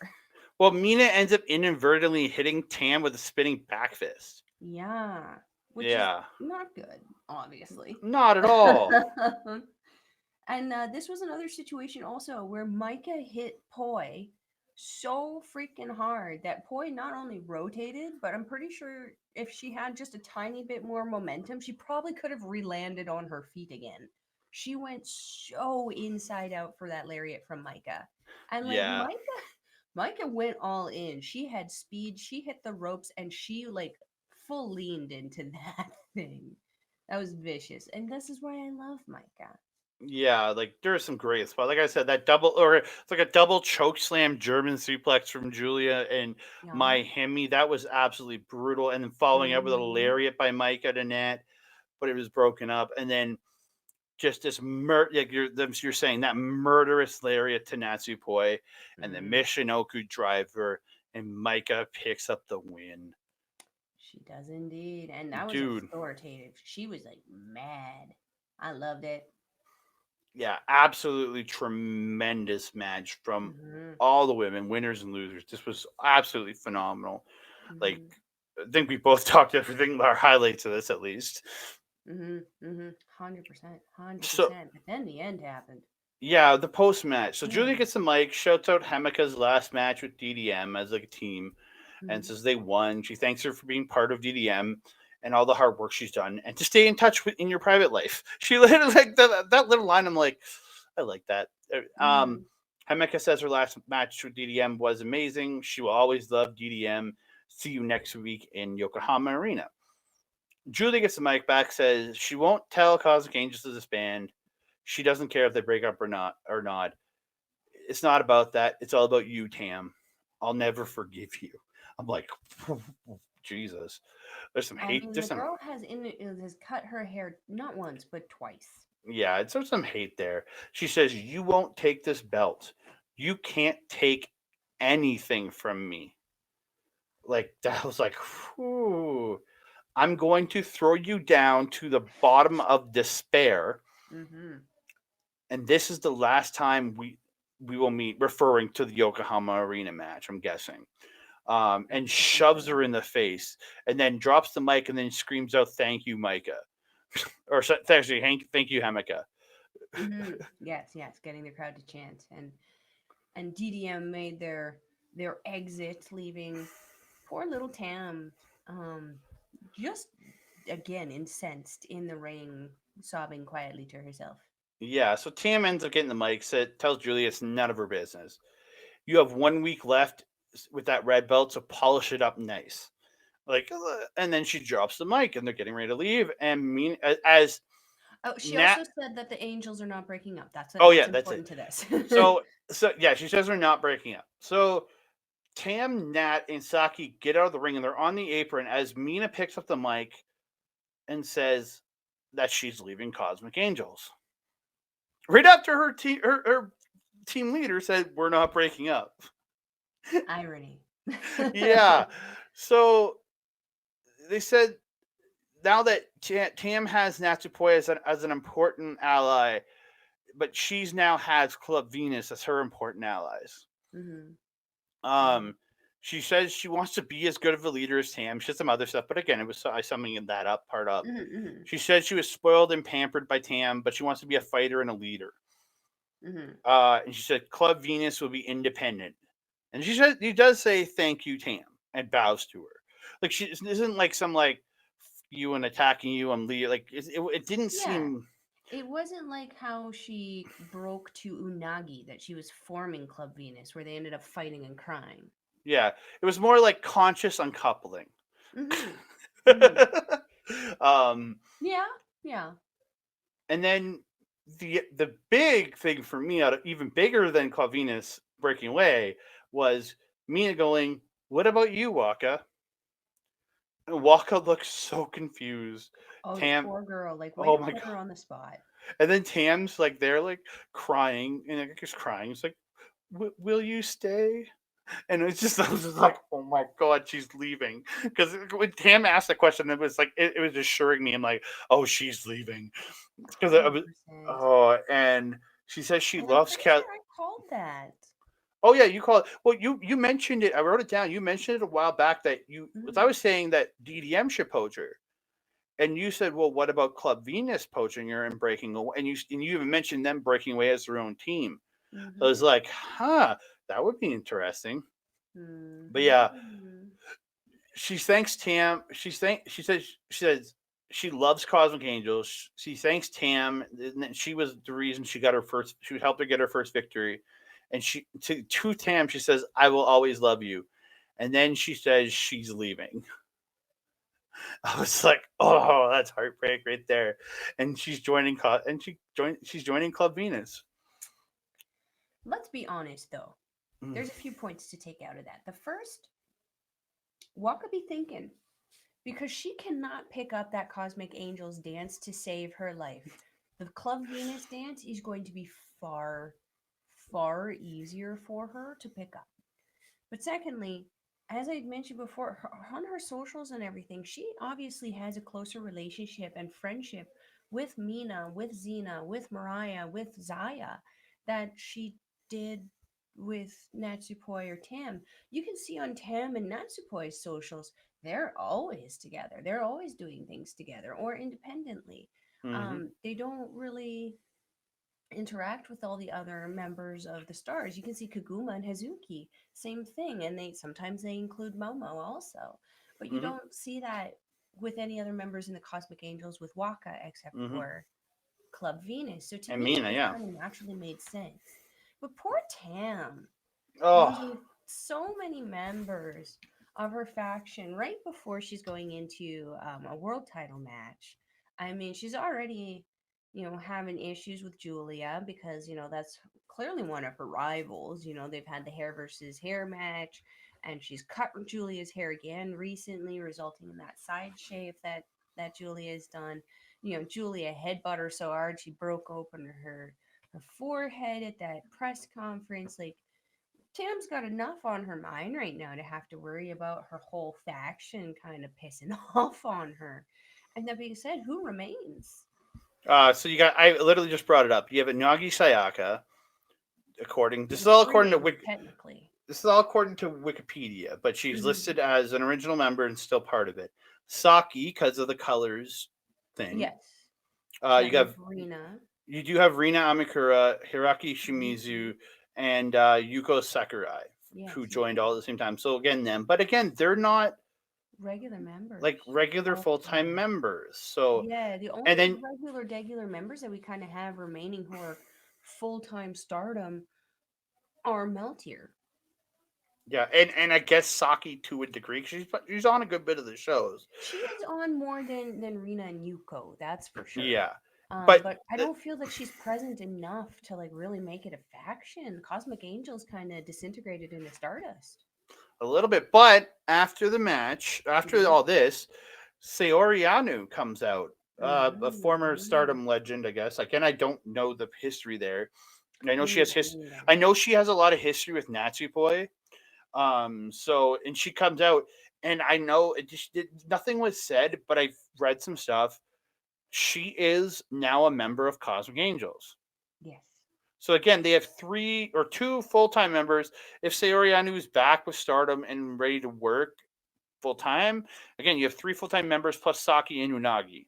Speaker 1: Well, Mina ends up inadvertently hitting Tam with a spinning back fist.
Speaker 2: Yeah, which is
Speaker 1: Yeah,
Speaker 2: not good, obviously.
Speaker 1: not at all.
Speaker 2: And this was another situation also where Micah hit Poi so freaking hard that Poi not only rotated, but I'm pretty sure if she had just a tiny bit more momentum, she probably could have re-landed on her feet again. She went so inside out for that lariat from Micah. And like
Speaker 1: Yeah,
Speaker 2: Micah went all in. She had speed, she hit the ropes, and she like full leaned into that thing. That was vicious. And this is why I love Micah.
Speaker 1: yeah. Like there's some great spots. Like I said, that double or it's like a double choke slam German suplex from Julia and
Speaker 2: Yeah.
Speaker 1: my Hemi. That was absolutely brutal. And then following up with a
Speaker 2: Mhm.
Speaker 1: lariat by Micah to net, but it was broken up. And then just this like you're saying that murderous lariat to Natsupoi and the
Speaker 2: Mhm.
Speaker 1: Michinoku driver, and Micah picks up the win.
Speaker 2: She does indeed. And that was
Speaker 1: Dude,
Speaker 2: authoritative. She was like mad. I loved it.
Speaker 1: yeah, absolutely tremendous match from
Speaker 2: Mhm.
Speaker 1: all the women, winners and losers. This was absolutely phenomenal. Like,
Speaker 2: Mhm.
Speaker 1: I think we both talked everything our highlights of this at least.
Speaker 2: Mhm. Mhm. 100%.
Speaker 1: So
Speaker 2: 100%. But then the end happened.
Speaker 1: yeah, the post match. So Julia
Speaker 2: Mm.
Speaker 1: gets the mic, shouts out Hemika's last match with DDM as like a team, and
Speaker 2: Mhm.
Speaker 1: says they won. She thanks her for being part of DDM and all the hard work she's done, and to stay in touch with in your private life. She literally like that little line. I'm like, I like that.
Speaker 2: Mhm.
Speaker 1: Hemika says her last match with DDM was amazing. She will always love DDM. See you next week in Yokohama Arena. Julie gets the mic back, says she won't tell Cosmic Angels to disband. She doesn't care if they break up or not. It's not about that. It's all about you, Tam. I'll never forgive you. I'm like, Jesus. There's some
Speaker 2: I
Speaker 1: hate.
Speaker 2: mean,
Speaker 1: There's
Speaker 2: the
Speaker 1: some,
Speaker 2: girl has cut her hair not once but twice.
Speaker 1: yeah, there's some hate there. She says, you won't take this belt. You can't take anything from me. Like, that was like, whew. I'm going to throw you down to the bottom of despair,
Speaker 2: Mm-hmm.
Speaker 1: and this is the last time we will meet, referring to the Yokohama Arena match, I'm guessing. And
Speaker 2: I think so.
Speaker 1: shoves
Speaker 2: Yeah.
Speaker 1: her in the face, and then drops the mic, and then screams out, "Thank you, Micah," or actually, "Thank you, Hamika."
Speaker 2: Mm-hmm. Yes, yes, getting the crowd to chant, and DDM made their exit, leaving poor little Tam, um, just again incensed in the ring, sobbing quietly to herself.
Speaker 1: Yeah, so Tam ends up getting the mic, tells Julia it's none of her business. You have 1 week left with that red belt, so polish it up nice. Like, and then she drops the mic, and they're getting ready to leave. And as
Speaker 2: Oh, she
Speaker 1: Nat,
Speaker 2: also said that the Angels are not breaking up.
Speaker 1: oh
Speaker 2: What's
Speaker 1: yeah, that's it.
Speaker 2: important to this.
Speaker 1: So yeah, she says they're not breaking up. So Tam, Nat, and Saki get out of the ring, and they're on the apron as Mina picks up the mic and says that she's leaving Cosmic Angels. Right after her team leader said, "We're not breaking up."
Speaker 2: Irony.
Speaker 1: Yeah. So they said now that Tam has Natsupoi as an important ally, but she's now has Club Venus as her important allies.
Speaker 2: Mm-hmm. Mm-hmm.
Speaker 1: Um, she says she wants to be as good of a leader as Tam. She has some other stuff, but again, it was I summing that up part up.
Speaker 2: Mm-hmm.
Speaker 1: She said she was spoiled and pampered by Tam, but she wants to be a fighter and a leader.
Speaker 2: Mm-hmm.
Speaker 1: And she said Club Venus will be independent. And he does say thank you, Tam, and bows to her. Like she isn't like some like you and attacking you. I'm leaving. Like it didn't
Speaker 2: Yeah.
Speaker 1: seem.
Speaker 2: It wasn't like how she broke to Unagi that she was forming Club Venus, where they ended up fighting and crying.
Speaker 1: Yeah, it was more like conscious uncoupling.
Speaker 2: Mm-hmm. Mm-hmm.
Speaker 1: um,
Speaker 2: Yeah. Yeah.
Speaker 1: and then the big thing for me, out of even bigger than Club Venus breaking away, was Mina going, "What about you, Waka?" And Waka looks so confused.
Speaker 2: Oh, the
Speaker 1: Tam,
Speaker 2: poor girl. Like, way
Speaker 1: oh
Speaker 2: to
Speaker 1: my
Speaker 2: put
Speaker 1: god.
Speaker 2: her on the spot.
Speaker 1: And then Tam's like they're like crying, and like just crying. It's like, will you stay? And it's just I was just like, oh my god, she's leaving. Because when Tam asked the question, it was like it was assuring me. I'm like, oh, she's leaving. Because I was
Speaker 2: 100%.
Speaker 1: oh, and she says she
Speaker 2: And I'm
Speaker 1: loves
Speaker 2: pretty
Speaker 1: Cal.
Speaker 2: sure I called that.
Speaker 1: Oh yeah, you call it. Well, you mentioned it. I wrote it down. You mentioned it a while back that you. As I
Speaker 2: Mm-hmm.
Speaker 1: was saying that DDM should poach her. And you said, well, what about Club Venus poaching her and breaking away? And you even mentioned them breaking away as their own team. I was
Speaker 2: Mm-hmm.
Speaker 1: like, huh, that would be interesting. But yeah,
Speaker 2: Mm-hmm.
Speaker 1: she thanks Tam. She says she loves Cosmic Angels. She thanks Tam. And she was the reason she got her first. She helped her get her first victory. And she to Tam, she says, "I will always love you." And then she says she's leaving. I was like, "Oh, that's heartbreak right there." And she's joining Club Venus.
Speaker 2: Let's be honest, though.
Speaker 1: Mm,
Speaker 2: There's a few points to take out of that. The first, what could be thinking? Because she cannot pick up that Cosmic Angels dance to save her life. The Club Venus dance is going to be far, far easier for her to pick up. But secondly, as I mentioned before, on her socials and everything, she obviously has a closer relationship and friendship with Mina, with Xena, with Mariah, with Zaya that she did with Natsupoi or Tam. You can see on Tam and Natsupoi's socials, they're always together. They're always doing things together or independently.
Speaker 1: mm-hmm,
Speaker 2: They don't really interact with all the other members of the stars. You can see Kaguma and Hazuki, same thing, and they sometimes they include Momo also, but you
Speaker 1: mm-hmm,
Speaker 2: don't see that with any other members in the Cosmic Angels with Waka except
Speaker 1: mm-hmm.
Speaker 2: for Club Venus. So to
Speaker 1: And
Speaker 2: me, it
Speaker 1: Mina,
Speaker 2: just
Speaker 1: yeah.
Speaker 2: kind of naturally made sense. But poor Tam
Speaker 1: Oh,
Speaker 2: losing so many members of her faction right before she's going into a world title match. I mean, she's already, having issues with Julia because, that's clearly one of her rivals. They've had the hair versus hair match, and she's cut Julia's hair again recently, resulting in that side shave that Julia has done. Julia headbutt her so hard she broke open her forehead at that press conference. Like, Tam's got enough on her mind right now to have to worry about her whole faction kind of pissing off on her. And that being said, who remains?
Speaker 1: So you got. I literally just brought it up. You have Nagi Sayaka. According this
Speaker 2: She's
Speaker 1: is
Speaker 2: a
Speaker 1: all
Speaker 2: free
Speaker 1: according to
Speaker 2: agent, technically.
Speaker 1: this is all according to Wikipedia, but she's
Speaker 2: Hmm.
Speaker 1: listed as an original member and still part of it. Saki, because of the colors thing.
Speaker 2: Yes. That
Speaker 1: You
Speaker 2: leaves
Speaker 1: have
Speaker 2: Rena.
Speaker 1: you do have Rina Amikura, Hiraki
Speaker 2: Hmm.
Speaker 1: Shimizu, and Yuko Sakurai, who
Speaker 2: Yes,
Speaker 1: joined all at the same time. So again, them, but again, they're not
Speaker 2: regular
Speaker 1: like
Speaker 2: members.
Speaker 1: regular full time
Speaker 2: Also,
Speaker 1: members. So
Speaker 2: yeah, the only
Speaker 1: and then
Speaker 2: regular members that we kind of have remaining who are full time stardom are Meltier.
Speaker 1: yeah, and I guess Saki to a degree. 'Cause she's on a good bit of the shows.
Speaker 2: She is on more than Rina and Yuko, that's for sure.
Speaker 1: Yeah, but
Speaker 2: But I don't feel that she's present enough to like really make it a faction. Cosmic Angels kind of disintegrated into Stardust.
Speaker 1: a little bit. But after the match, after
Speaker 2: Hmm.
Speaker 1: all this, Saori Anu comes out, a former
Speaker 2: Hmm.
Speaker 1: Stardom legend, I guess. Again, I don't know the history there. I know
Speaker 2: Me
Speaker 1: she has
Speaker 2: neither.
Speaker 1: his.
Speaker 2: Me neither.
Speaker 1: I know she has a lot of history with Natsupoi. So and she comes out, and I know nothing was said, but I've read some stuff. She is now a member of Cosmic Angels.
Speaker 2: Yes.
Speaker 1: So again, they have three or two full time members. If Saori Anu is back with Stardom and ready to work full time, again you have three full time members plus Saki and Unagi,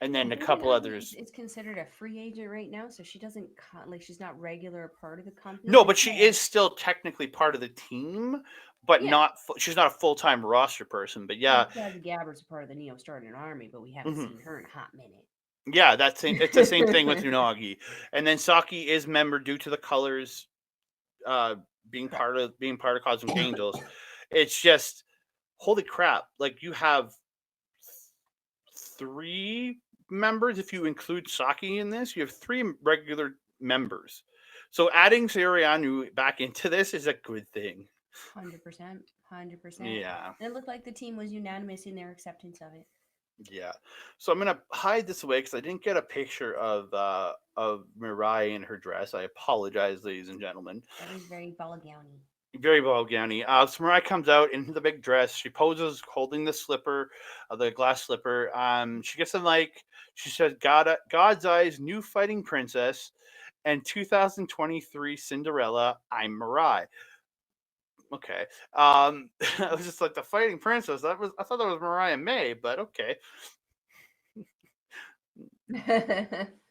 Speaker 1: and
Speaker 2: I
Speaker 1: then a
Speaker 2: think
Speaker 1: couple
Speaker 2: Unagi
Speaker 1: others.
Speaker 2: is considered a free agent right now, so she doesn't like she's not regular part of the company.
Speaker 1: No,
Speaker 2: But
Speaker 1: but she
Speaker 2: yeah,
Speaker 1: is still technically part of the team, but
Speaker 2: yeah,
Speaker 1: not. She's not a full time roster person. But
Speaker 2: like
Speaker 1: yeah,
Speaker 2: Jazzy Gabber's a part of the Neo Stardom Army, but we haven't
Speaker 1: mhm.
Speaker 2: seen her in a hot minute.
Speaker 1: Yeah, it's the same thing with Unagi, and then Saki is member due to the colors, uh,
Speaker 2: Correct.
Speaker 1: being part of Cosmic Angels. It's just holy crap! Like you have three members if you include Saki in this. You have three regular members. So adding Sirianu back into this is a good thing.
Speaker 2: 100%, 100%.
Speaker 1: Yeah.
Speaker 2: And it looked like the team was unanimous in their acceptance of it.
Speaker 1: Yeah. So I'm gonna hide this away because I didn't get a picture of Mirai in her dress. I apologize, ladies and gentlemen.
Speaker 2: It was very ball gowny.
Speaker 1: Very well, Gownie. So Mirai comes out in the big dress. She poses holding the slipper, the glass slipper. She gets the mic. She says, God's eyes, new fighting princess, and 2023 Cinderella. I'm Mirai. Okay. I was just like the fighting princess. I thought that was Mariah May, but okay.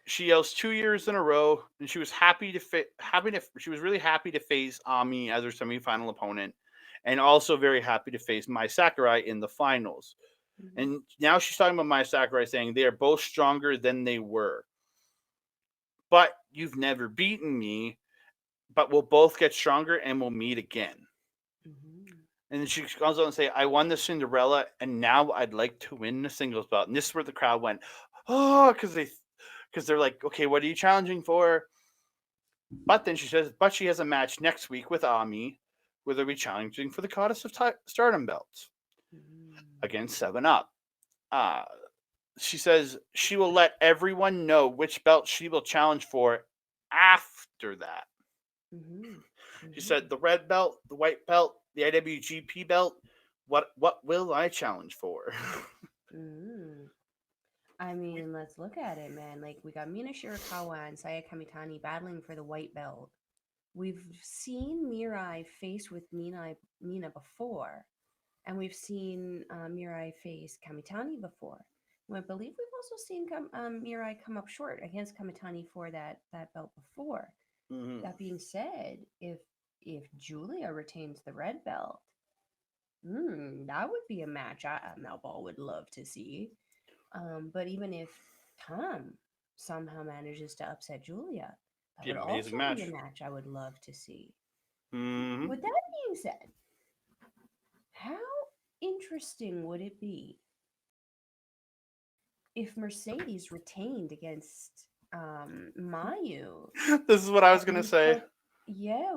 Speaker 1: She yells 2 years in a row, and she was she was really happy to face Ami as her semifinal opponent, and also very happy to face Mai Sakurai in the finals.
Speaker 2: Mhm.
Speaker 1: And now she's talking about Mai Sakurai, saying they are both stronger than they were, but you've never beaten me. But we'll both get stronger, and we'll meet again.
Speaker 2: Mhm.
Speaker 1: And then she goes on and say, "I won the Cinderella, and now I'd like to win the singles belt." And this is where the crowd went, "Oh," because they're like, "Okay, what are you challenging for?" But then she says, but she has a match next week with Ami, where they'll be challenging for the Goddess of Stardom belts
Speaker 2: Mhm.
Speaker 1: against 7 Up. Uh, she says she will let everyone know which belt she will challenge for after that.
Speaker 2: Mhm.
Speaker 1: She
Speaker 2: Mhm.
Speaker 1: said the red belt, the white belt, the IWGP belt. What will I challenge for?
Speaker 2: Mhm. I mean, let's look at it, man. Like we got Mina Shirakawa and Saya Kamitani battling for the white belt. We've seen Mirai face with Mina before, and we've seen Mirai face Kamitani before. And I believe we've also seen Mirai come up short against Kamitani for that belt before.
Speaker 1: Mhm.
Speaker 2: That being said, if Julia retains the red belt, that would be a match Melball would love to see. But even if Tom somehow manages to upset Julia, that
Speaker 1: Be
Speaker 2: would
Speaker 1: an amazing
Speaker 2: also be a
Speaker 1: match.
Speaker 2: match I would love to see.
Speaker 1: Mhm.
Speaker 2: With that being said, How interesting would it be if Mercedes retained against Mayu?
Speaker 1: This is what I was
Speaker 2: And
Speaker 1: gonna say.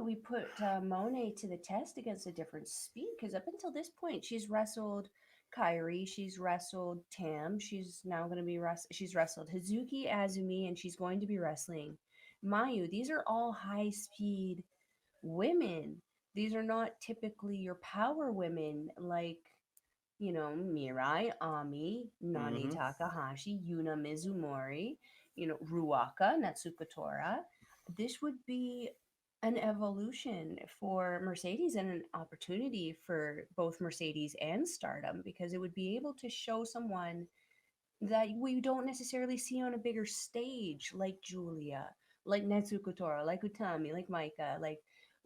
Speaker 2: we put Monet to the test against a different speed because up until this point, she's wrestled Kyrie, she's wrestled Tam, she's now going to be she's wrestled Hazuki, Azumi, and she's going to be wrestling Mayu. These are all high speed women. These are not typically your power women like Mirai, Ami, Nani
Speaker 1: Hmm.
Speaker 2: Takahashi, Yuna Mizumori, Ruaka, Natsuko Tora. This would be an evolution for Mercedes and an opportunity for both Mercedes and Stardom because it would be able to show someone that we don't necessarily see on a bigger stage, like Julia, like Netsuko Tora, like Utami, like Maika,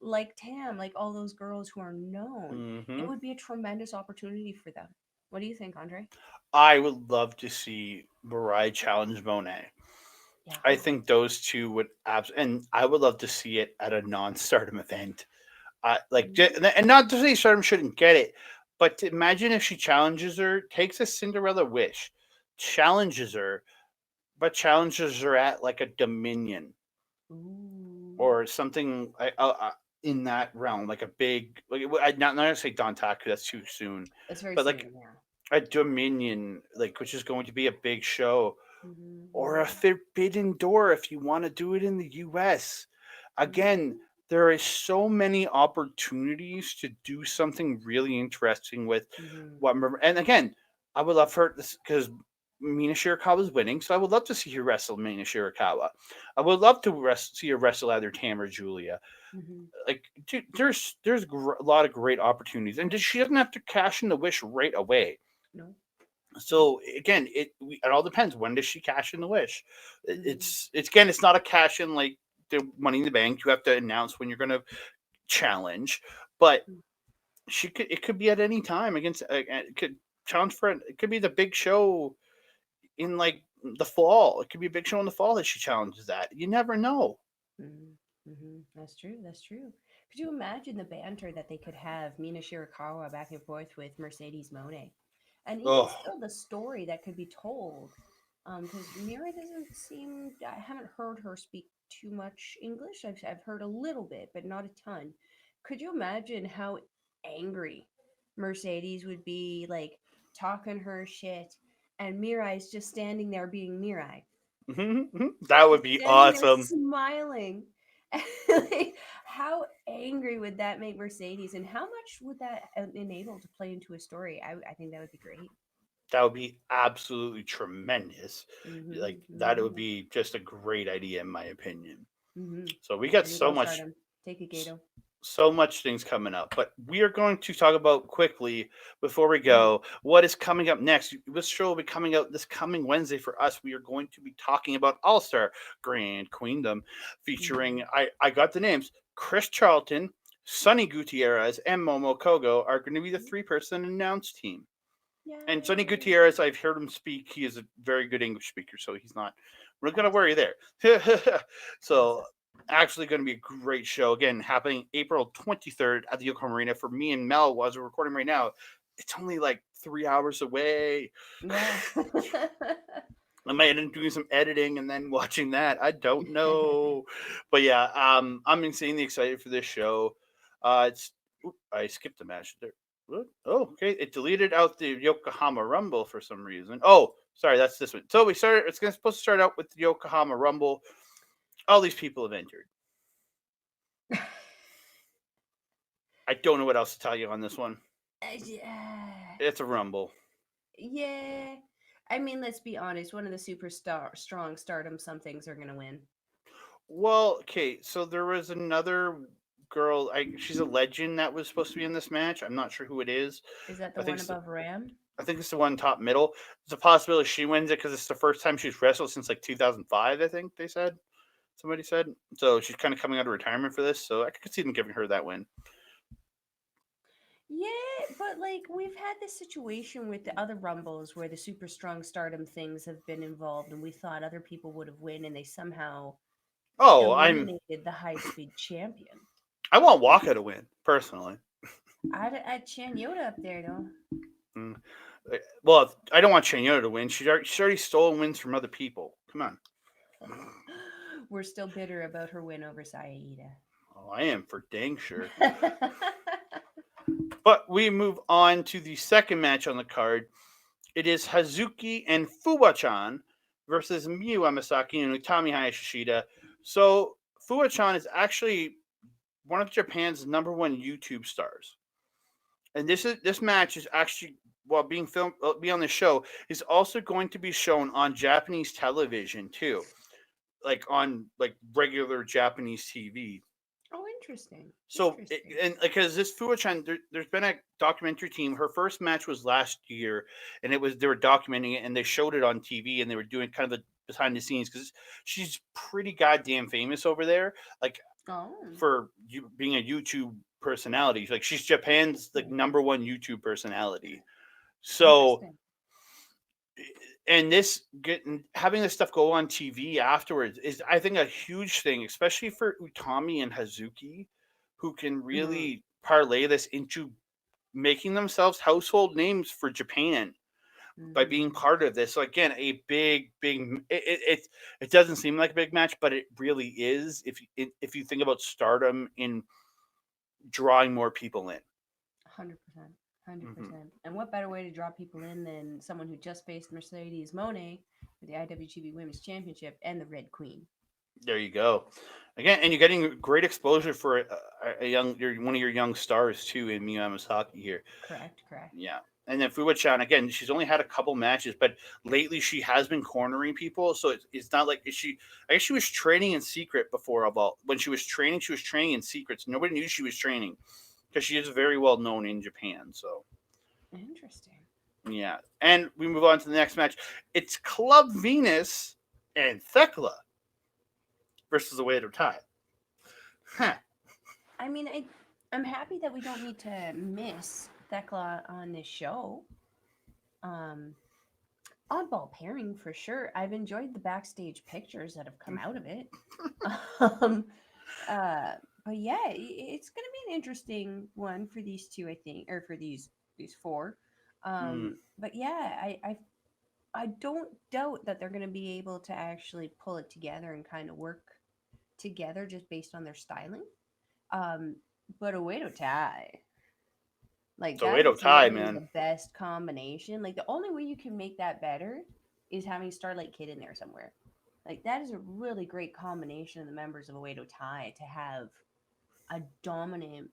Speaker 2: like Tam, like all those girls who are known. It
Speaker 1: Hmm.
Speaker 2: would be a tremendous opportunity for them. What do you think, Andre?
Speaker 1: I would love to see Mariah challenge Monet.
Speaker 2: Yeah.
Speaker 1: I think those two would and I would love to see it at a non-Stardom event.
Speaker 2: Mhm.
Speaker 1: And not to say Stardom shouldn't get it, but to imagine if she challenges her, takes a Cinderella wish, challenges her, but challenges her at like a Dominion
Speaker 2: Ooh,
Speaker 1: or something in that realm, like a big, like not gonna say Dontaku, that's too soon,
Speaker 2: that's very
Speaker 1: but like
Speaker 2: soon. Yeah.
Speaker 1: a Dominion, like which is going to be a big show, or a
Speaker 2: Mm-hmm,
Speaker 1: Forbidden Door if you want to do it in the US. Again,
Speaker 2: hmm
Speaker 1: there is so many opportunities to do something really interesting with
Speaker 2: hmm
Speaker 1: what. And again, I would love for this because Mina Shirakawa is winning, so I would love to see her wrestle Mina Shirakawa. I would love to see her wrestle either Tam or Julia.
Speaker 2: hmm
Speaker 1: Like, dude, there's a lot of great opportunities, and she doesn't have to cash in the wish right away.
Speaker 2: No. No.
Speaker 1: So again, it all depends. When does she cash in the wish?
Speaker 2: hmm
Speaker 1: It's again, it's not a cash in like the Money in the Bank. You have to announce when you're going to challenge, but she could. It could be at any time against. It could challenge for. It could be the big show in like the fall. It could be a big show in the fall that she challenges that. You never know.
Speaker 2: That's true. That's true. Could you imagine the banter that they could have Mina Shirakawa back and forth with Mercedes Monet? And even
Speaker 1: Oh.
Speaker 2: still, the story that could be told. Because Mira doesn't seem, I haven't heard her speak too much English. I've heard a little bit, but not a ton. Could you imagine how angry Mercedes would be, like talking her shit, and Mirai's just standing there being Mirai?
Speaker 1: That would
Speaker 2: Just
Speaker 1: be
Speaker 2: standing there
Speaker 1: awesome.
Speaker 2: smiling. Like, how angry would that make Mercedes, and how much would that enable to play into a story? I think that would be great.
Speaker 1: That would be absolutely tremendous.
Speaker 2: Mm-hmm,
Speaker 1: Like that would
Speaker 2: mm-hmm,
Speaker 1: be just a great idea in my opinion.
Speaker 2: mm-hmm.
Speaker 1: So we got
Speaker 2: There you go, Stardom. Take it, Gato.
Speaker 1: so much things coming up, but we are going to talk about quickly before we
Speaker 2: Mm-hmm,
Speaker 1: go what is coming up next. This show will be coming out this coming Wednesday for us. We are going to be talking about All Star Grand Queendom,
Speaker 2: mm-hmm.
Speaker 1: featuring I got the names Chris Charlton, Sonny Gutierrez, and Momo Kogo are going to be the 3-person announced team. And Sonny
Speaker 2: Yay!
Speaker 1: Gutierrez, I've heard him speak. He is a very good English speaker, so he's not. We're not going to worry
Speaker 2: Awesome,
Speaker 1: there. So,
Speaker 2: awesome.
Speaker 1: actually, going to be a great show. Again, happening April 23rd at the Yokohama Arena for me and Mel. As we're recording right now, it's only like 3 hours away.
Speaker 2: Yeah.
Speaker 1: I might end up doing some editing and then watching that. I don't know, but yeah, I'm insanely excited for this show. It's I skipped a match there. What? Oh, okay. It deleted out the Yokohama Rumble for some reason. Oh, sorry, that's this one. So we started. Supposed to start out with the Yokohama Rumble. All these people have entered. I don't know what else to tell you on this one.
Speaker 2: Yeah.
Speaker 1: It's a Rumble.
Speaker 2: Yeah. I mean, let's be honest. One of the superstar strong Stardom somethings are gonna win.
Speaker 1: Well, okay. So there was another girl. She's a legend that was supposed to be in this match. I'm not sure who it is.
Speaker 2: Is that the
Speaker 1: I think
Speaker 2: one
Speaker 1: it's
Speaker 2: above Ram?
Speaker 1: I think it's the one top middle. There's a possibility she wins it because it's the first time she's wrestled since like 2005. I think they said somebody said so. She's kind of coming out of retirement for this, so I could see them giving her that win.
Speaker 2: Yeah, but like we've had this situation with the other Rumbles where the super strong Stardom things have been involved, and we thought other people would have win, and they somehow
Speaker 1: Oh,
Speaker 2: eliminated the high speed champion.
Speaker 1: I want Waka to win personally.
Speaker 2: I'd Chan Yoda up there though.
Speaker 1: Mm. Well, I don't want Chanyota to win. She's already stolen wins from other people. Come on.
Speaker 2: We're still bitter about her win over Saida.
Speaker 1: Oh, I am for dang sure. But we move on to the second match on the card. It is Hazuki and Fuwa-chan versus Miyu Amasaki and Utami Hayashishida. So Fuwa-chan is actually one of Japan's number one YouTube stars, and this match is actually while being filmed, be on the show, is also going to be shown on Japanese television too, like on like regular Japanese TV.
Speaker 2: Oh, interesting.
Speaker 1: So,
Speaker 2: Interesting.
Speaker 1: and because this Fuwa-chan, there's been a documentary team. Her first match was last year, and they were documenting it, and they showed it on TV, and they were doing kind of the behind the scenes because she's pretty goddamn famous over there. Like
Speaker 2: Oh,
Speaker 1: for you being a YouTube personality, like she's Japan's like number one YouTube personality. So,
Speaker 2: interesting.
Speaker 1: and this getting having this stuff go on TV afterwards is, I think, a huge thing, especially for Utami and Hazuki, who can
Speaker 2: Hmm.
Speaker 1: really parlay this into making themselves household names for Japan by being
Speaker 2: Hmm.
Speaker 1: part of this. So again, a big it doesn't seem like a big match, but it really is if you think about Stardom in drawing more people in.
Speaker 2: 100%. Hundred
Speaker 1: Hmm.
Speaker 2: percent. And what better way to draw people in than someone who just faced Mercedes Monet for the IWGP Women's Championship and the Red Queen?
Speaker 1: There you go. Again, and you're getting great exposure for one of your young stars too in Miyu Amasaki here.
Speaker 2: Correct. Correct.
Speaker 1: Yeah. And then Fuwa-chan, again, she's only had a couple matches, but lately she has been cornering people. So it's not like I guess she was training in secret before of all. When she was training in secrets. Nobody knew she was training because she is very well known in Japan. So
Speaker 2: Interesting.
Speaker 1: yeah. And we move on to the next match. It's Club Venus and Thekla versus the Oedo Tai. Huh.
Speaker 2: I mean, I'm happy that we don't need to miss Thekla on this show. Um, Oddball pairing for sure. I've enjoyed the backstage pictures that have come out of it. um, uh, but yeah, it's gonna be an interesting one for these two, I think, or for these four.
Speaker 1: Mm,
Speaker 2: But yeah, I don't doubt that they're gonna be able to actually pull it together and kind of work together just based on their styling. Um, but Oedo Tai, like
Speaker 1: the
Speaker 2: that
Speaker 1: Oedo
Speaker 2: is
Speaker 1: Tai,
Speaker 2: literally
Speaker 1: man.
Speaker 2: the best combination. Like the only way you can make that better is having Starlight Kid in there somewhere. Like that is a really great combination of the members of Oedo Tai to have a dominant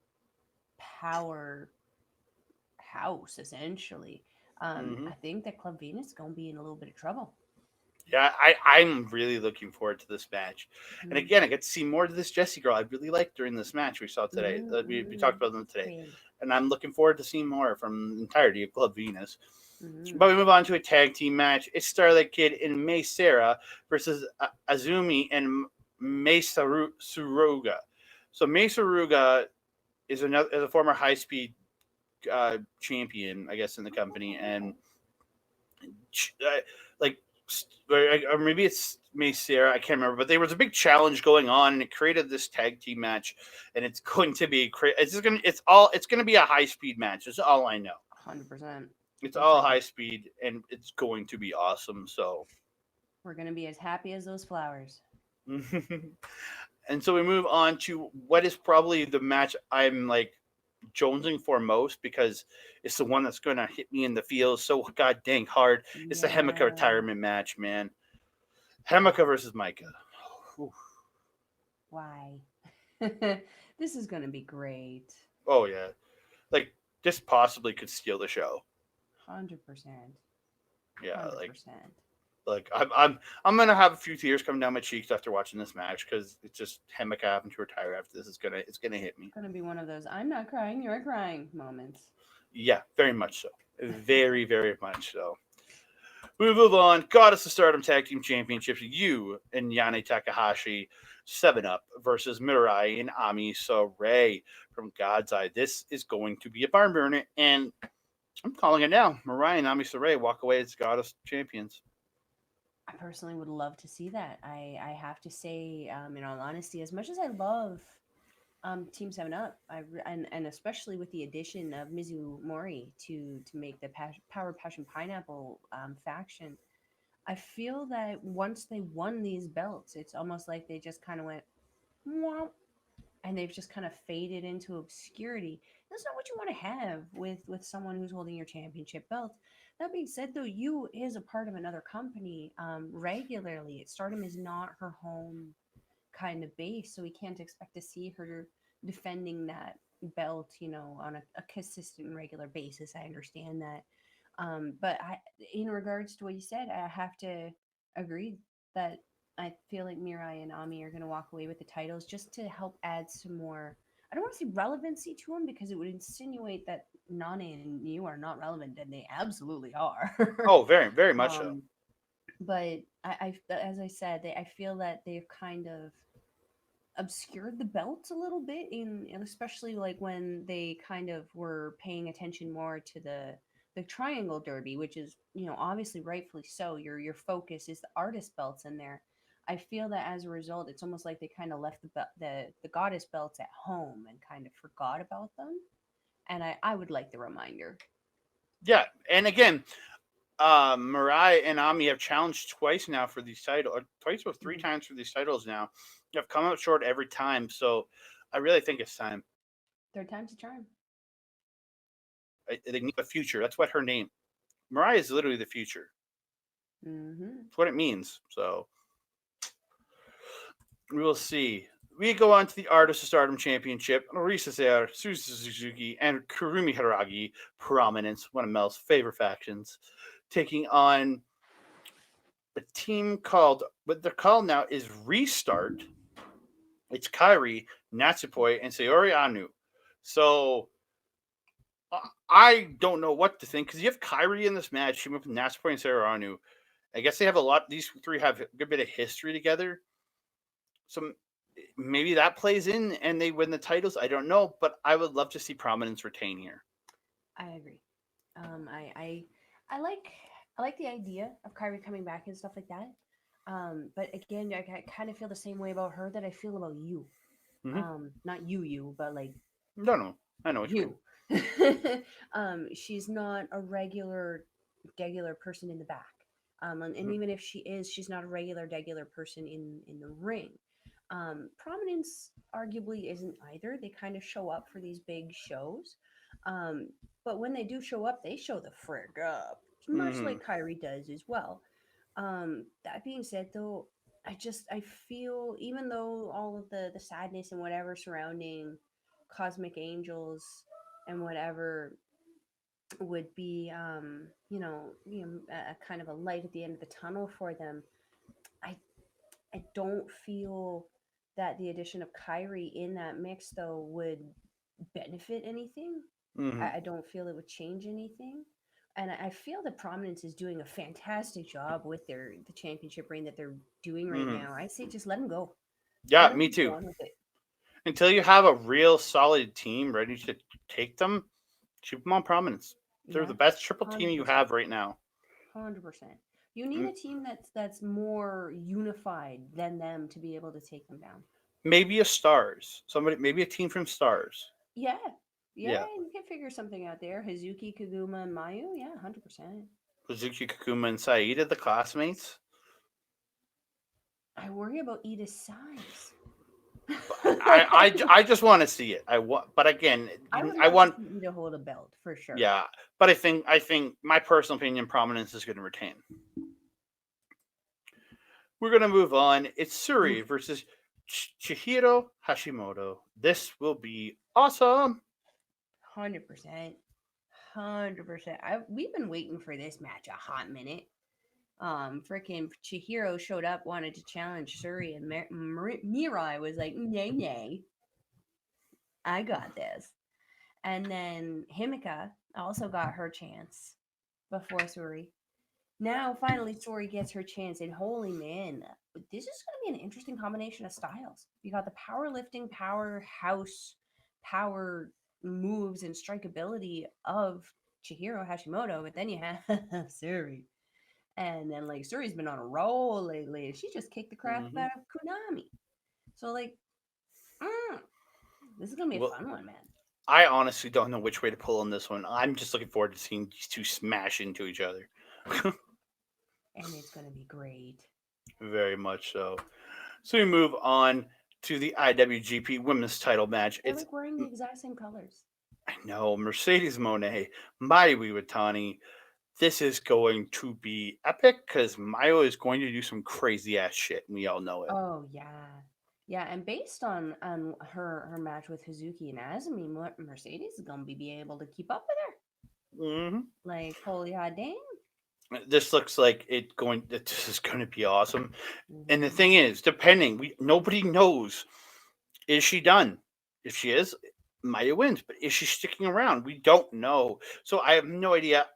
Speaker 2: power house essentially.
Speaker 1: Hmm.
Speaker 2: I think that Club Venus is gonna be in a little bit of trouble.
Speaker 1: Yeah, I'm really looking forward to this match. And
Speaker 2: Mm-hmm.
Speaker 1: again, I get to see more of this Jessie girl I really liked during this match we saw today. We
Speaker 2: Mm-hmm.
Speaker 1: talked about them today.
Speaker 2: Queen.
Speaker 1: And I'm looking forward to seeing more from the entirety of Club Venus.
Speaker 2: Mm-hmm.
Speaker 1: But we move on to a tag team match. It's Starlight Kid and May Sarah versus Azumi and May Suruga. So May Suruga is a former high speed champion, I guess, in the company, and like or maybe it's May Sarah, I can't remember, but there was a big challenge going on, and it created this tag team match, and it's going to be it's going to be a high speed match. That's all I know.
Speaker 2: 100%.
Speaker 1: It's
Speaker 2: It's
Speaker 1: all
Speaker 2: like
Speaker 1: high speed, and it's going to be awesome. So,
Speaker 2: we're gonna be as happy as those flowers.
Speaker 1: and so we move on to what is probably the match I'm like jonesing for most because it's the one that's going to hit me in the feels so god dang hard. It's the Hemika
Speaker 2: Yeah.
Speaker 1: retirement match, man. Hemika versus Micah. Oof.
Speaker 2: Why? This is gonna be great.
Speaker 1: Oh yeah, like this possibly could steal the show.
Speaker 2: 100%.
Speaker 1: Yeah,
Speaker 2: 100%.
Speaker 1: I'm gonna have a few tears coming down my cheeks after watching this match because it's just Hemika having to retire after this is gonna hit me.
Speaker 2: Gonna be one of those I'm not crying, you're crying moments.
Speaker 1: Yeah, very much so. Very much so. We move on. Goddess of Stardom Tag Team Championships. You and Yane Takahashi, 7 Up versus Mirai and Ami Sourei from God's Eye. This is going to be a barn burner, and I'm calling it now. Mirai and Ami Sourei walk away as Goddess champions.
Speaker 2: I personally would love to see that. I have to say, in all honesty, as much as I love Team Seven Up, and especially with the addition of Mizu Mori to make the Power Passion Pineapple faction, I feel that once they won these belts, it's almost like they just kind of went, "Womp," and they've just kind of faded into obscurity. That's not what you want to have with someone who's holding your championship belt. That being said, though, you is a part of another company regularly. Stardom is not her home kind of base, so we can't expect to see her defending that belt, on a consistent and regular basis. I understand that, but in regards to what you said, I have to agree that I feel like Mirai and Ami are going to walk away with the titles just to help add some more. I don't want to say relevancy to them because it would insinuate that Nane and you are not relevant, and they absolutely are.
Speaker 1: Oh, very, very much so.
Speaker 2: um, but as I said, I feel that they've kind of obscured the belts a little bit especially like when they kind of were paying attention more to the triangle derby, which is obviously rightfully so. Your focus is the artist belts in there. I feel that as a result, it's almost like they kind of left the goddess belts at home and kind of forgot about them. And I would like the reminder.
Speaker 1: Yeah, and again, Mirai and Ami have challenged twice now for these titles, or twice or three
Speaker 2: Mhm.
Speaker 1: times for these titles now. They've come out short every time, so I really think it's time.
Speaker 2: Third time's a charm.
Speaker 1: They need a future. That's what her name. Mirai is literally the future.
Speaker 2: Hmm.
Speaker 1: That's what it means. So we will see. We go on to the Artist of Stardom Championship. Norisa Sayar, Suzu Suzuki, and Kurumi Hiragi, Prominence, one of Mel's favorite factions, taking on a team called, what they're called now is Restart. It's Kairi, Natsupoi, and Sayori Anu. So I don't know what to think because you have Kairi in this match. She went with Natsupoi and Sayori Anu. I guess they have a lot. These three have a good bit of history together. So maybe that plays in and they win the titles. I don't know, but I would love to see Prominence retain here.
Speaker 2: I agree. I like the idea of Kyrie coming back and stuff like that. But again, I kind of feel the same way about her that I feel about you.
Speaker 1: Mm-hmm.
Speaker 2: Not you, but like
Speaker 1: No, no, I know what you mean.
Speaker 2: you. She's not a regular person in the back. And
Speaker 1: Mm-hmm.
Speaker 2: even if she is, she's not a regular person in the ring. Prominence arguably isn't either. They kind of show up for these big shows. Um, but when they do show up, they show the frick up, much
Speaker 1: Mm-hmm.
Speaker 2: like Kyrie does as well. That being said, though, I feel even though all of the sadness and whatever surrounding Cosmic Angels and whatever would be a kind of a light at the end of the tunnel for them. I I don't feel that the addition of Kyrie in that mix though would benefit anything.
Speaker 1: Mm-hmm.
Speaker 2: I don't feel it would change anything. And I feel that Prominence is doing a fantastic job with the championship reign that they're doing right
Speaker 1: Mm-hmm.
Speaker 2: now. I say just let them go.
Speaker 1: Yeah,
Speaker 2: Let them
Speaker 1: me
Speaker 2: go
Speaker 1: too.
Speaker 2: on with it.
Speaker 1: Until you have a real solid team ready to take them, keep them on Prominence. They're the
Speaker 2: Yeah,
Speaker 1: best triple team you
Speaker 2: 100%.
Speaker 1: have right now.
Speaker 2: 100%. You need a team that's more unified than them to be able to take them down.
Speaker 1: Maybe a Stars. Somebody, maybe a team from Stars.
Speaker 2: Yeah. Yeah,
Speaker 1: Yeah.
Speaker 2: you can figure something out there. Hazuki, Kaguma, and Mayu. Yeah, 100%.
Speaker 1: Suzuki, Kakuma, and Saida, the classmates.
Speaker 2: I worry about Ida's size.
Speaker 1: I just want to see it. I want, but again,
Speaker 2: I would
Speaker 1: I
Speaker 2: love to
Speaker 1: want,
Speaker 2: see Ida hold a belt for sure.
Speaker 1: yeah. But I think my personal opinion, Prominence is going to retain. We're going to move on. It's Suri
Speaker 2: Oof,
Speaker 1: versus Chihiro Hashimoto. This will be awesome.
Speaker 2: 100%. 100%. We've been waiting for this match a hot minute. Freaking Chihiro showed up, wanted to challenge Suri, and Mirai was like, nay, nay, I got this. And then Himika also got her chance before Suri. Now, finally, Suri gets her chance, and holy man, this is going to be an interesting combination of styles. You got the powerlifting, powerhouse, power moves, and strikeability of Chihiro Hashimoto, but then you have Suri. And then, like, Suri's been on a roll lately. She just kicked the crap
Speaker 1: Mm-hmm.
Speaker 2: out of Konami. So, like, mm, This is gonna be a
Speaker 1: Well,
Speaker 2: fun one, man.
Speaker 1: I honestly don't know which way to pull on this one. I'm just looking forward to seeing these two smash into each other.
Speaker 2: And it's gonna be great.
Speaker 1: Very much so. So we move on to the IWGP Women's Title match.
Speaker 2: They're
Speaker 1: It's
Speaker 2: like wearing the exact same colors.
Speaker 1: I know Mercedes Monet, Mai Iwatani. This is going to be epic because Mayo is going to do some crazy ass shit, and we all know it.
Speaker 2: Oh yeah, yeah. And based on her match with Hazuki and Azumi, Mercedes is gonna be able to keep up with her.
Speaker 1: Hmm.
Speaker 2: Like holy hot dang.
Speaker 1: This looks like This is going to be awesome. And the
Speaker 2: Hmm.
Speaker 1: thing is, depending, we nobody knows. Is she done? If she is, Maya wins. But is she sticking around? We don't know. So I have no idea.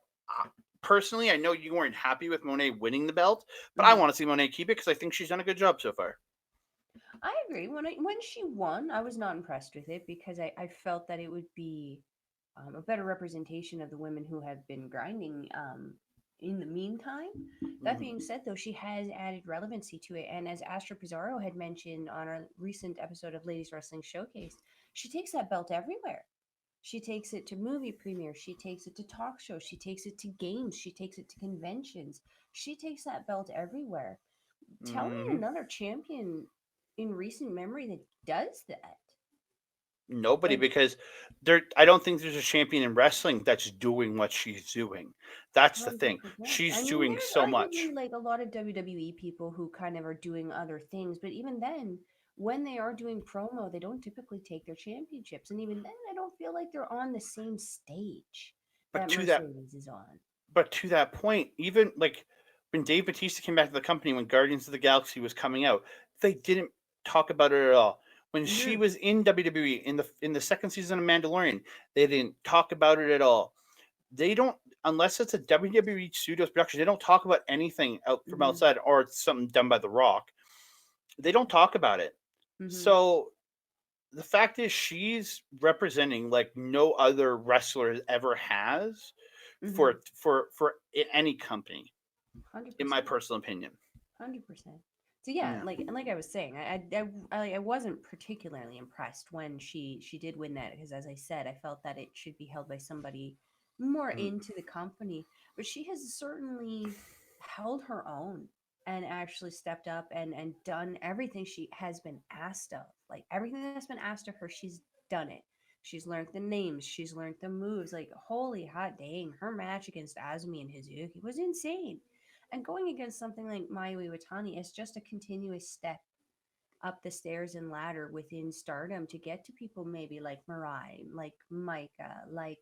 Speaker 1: Personally, I know you weren't happy with Monet winning the belt, but I
Speaker 2: Hmm.
Speaker 1: want to see Monet keep it because I think she's done a good job so far.
Speaker 2: I agree. When she won, I was not impressed with it because I felt that it would be a better representation of the women who have been grinding in the meantime. That being
Speaker 1: Hmm.
Speaker 2: said, though, she has added relevancy to it. And as Astra Pizarro had mentioned on our recent episode of Ladies Wrestling Showcase, she takes that belt everywhere. She takes it to movie premieres. She takes it to talk shows. She takes it to games. She takes it to conventions. She takes that belt everywhere. Tell me
Speaker 1: Hmm.
Speaker 2: another champion in recent memory that does that.
Speaker 1: Nobody,
Speaker 2: Like
Speaker 1: because there. I don't think there's a champion in wrestling that's doing what she's doing. That's the thing.
Speaker 2: 100%. I
Speaker 1: She's
Speaker 2: mean,
Speaker 1: doing
Speaker 2: there's
Speaker 1: so much.
Speaker 2: arguably like a lot of WWE people who kind of are doing other things, but even then, when they are doing promo, they don't typically take their championships. And even then, I don't feel like they're on the same stage
Speaker 1: But
Speaker 2: that
Speaker 1: to that
Speaker 2: Mercedes is on.
Speaker 1: But to that point, even like when Dave Batista came back to the company when Guardians of the Galaxy was coming out, they didn't talk about it at all. When she
Speaker 2: Hmm.
Speaker 1: was in WWE in the second season of Mandalorian, they didn't talk about it at all. They don't unless it's a WWE Studios production. They don't talk about anything out from
Speaker 2: Hmm.
Speaker 1: outside or it's something done by The Rock. They don't talk about it.
Speaker 2: Hmm.
Speaker 1: So the fact is, she's representing like no other wrestler ever has
Speaker 2: Hmm.
Speaker 1: for any company, in my
Speaker 2: 100%.
Speaker 1: personal opinion.
Speaker 2: 100%. So yeah,
Speaker 1: Yeah.
Speaker 2: like I was saying, I wasn't particularly impressed when she did win that because as I said, I felt that it should be held by somebody more
Speaker 1: Mm.
Speaker 2: into the company, but she has certainly held her own and actually stepped up and done everything she has been asked of. Like everything that's been asked of her, she's done it. She's learned the names, she's learned the moves. Like holy hot dang, her match against Azumi and Hazuki was insane. And going against something like Mayu Iwatani is just a continuous step up the stairs and ladder within stardom to get to people maybe like Mirai, like Micah, like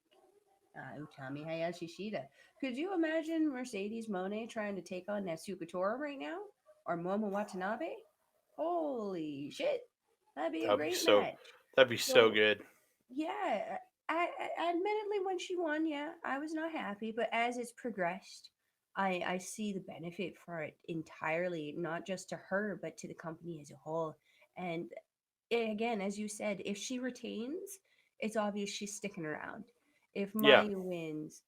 Speaker 2: Utami Hayashi Shida. Could you imagine Mercedes Monet trying to take on Natsuko Tora right now? Or Momo Watanabe? Holy shit. That'd be a
Speaker 1: That'd be
Speaker 2: great
Speaker 1: so.
Speaker 2: match.
Speaker 1: That'd be so
Speaker 2: So
Speaker 1: good.
Speaker 2: yeah, admittedly when she won, yeah, I was not happy, but as it's progressed, I see the benefit for it entirely, not just to her, but to the company as a whole. And again, as you said, if she retains, it's obvious she's sticking around. If
Speaker 1: Yeah.
Speaker 2: Maya wins,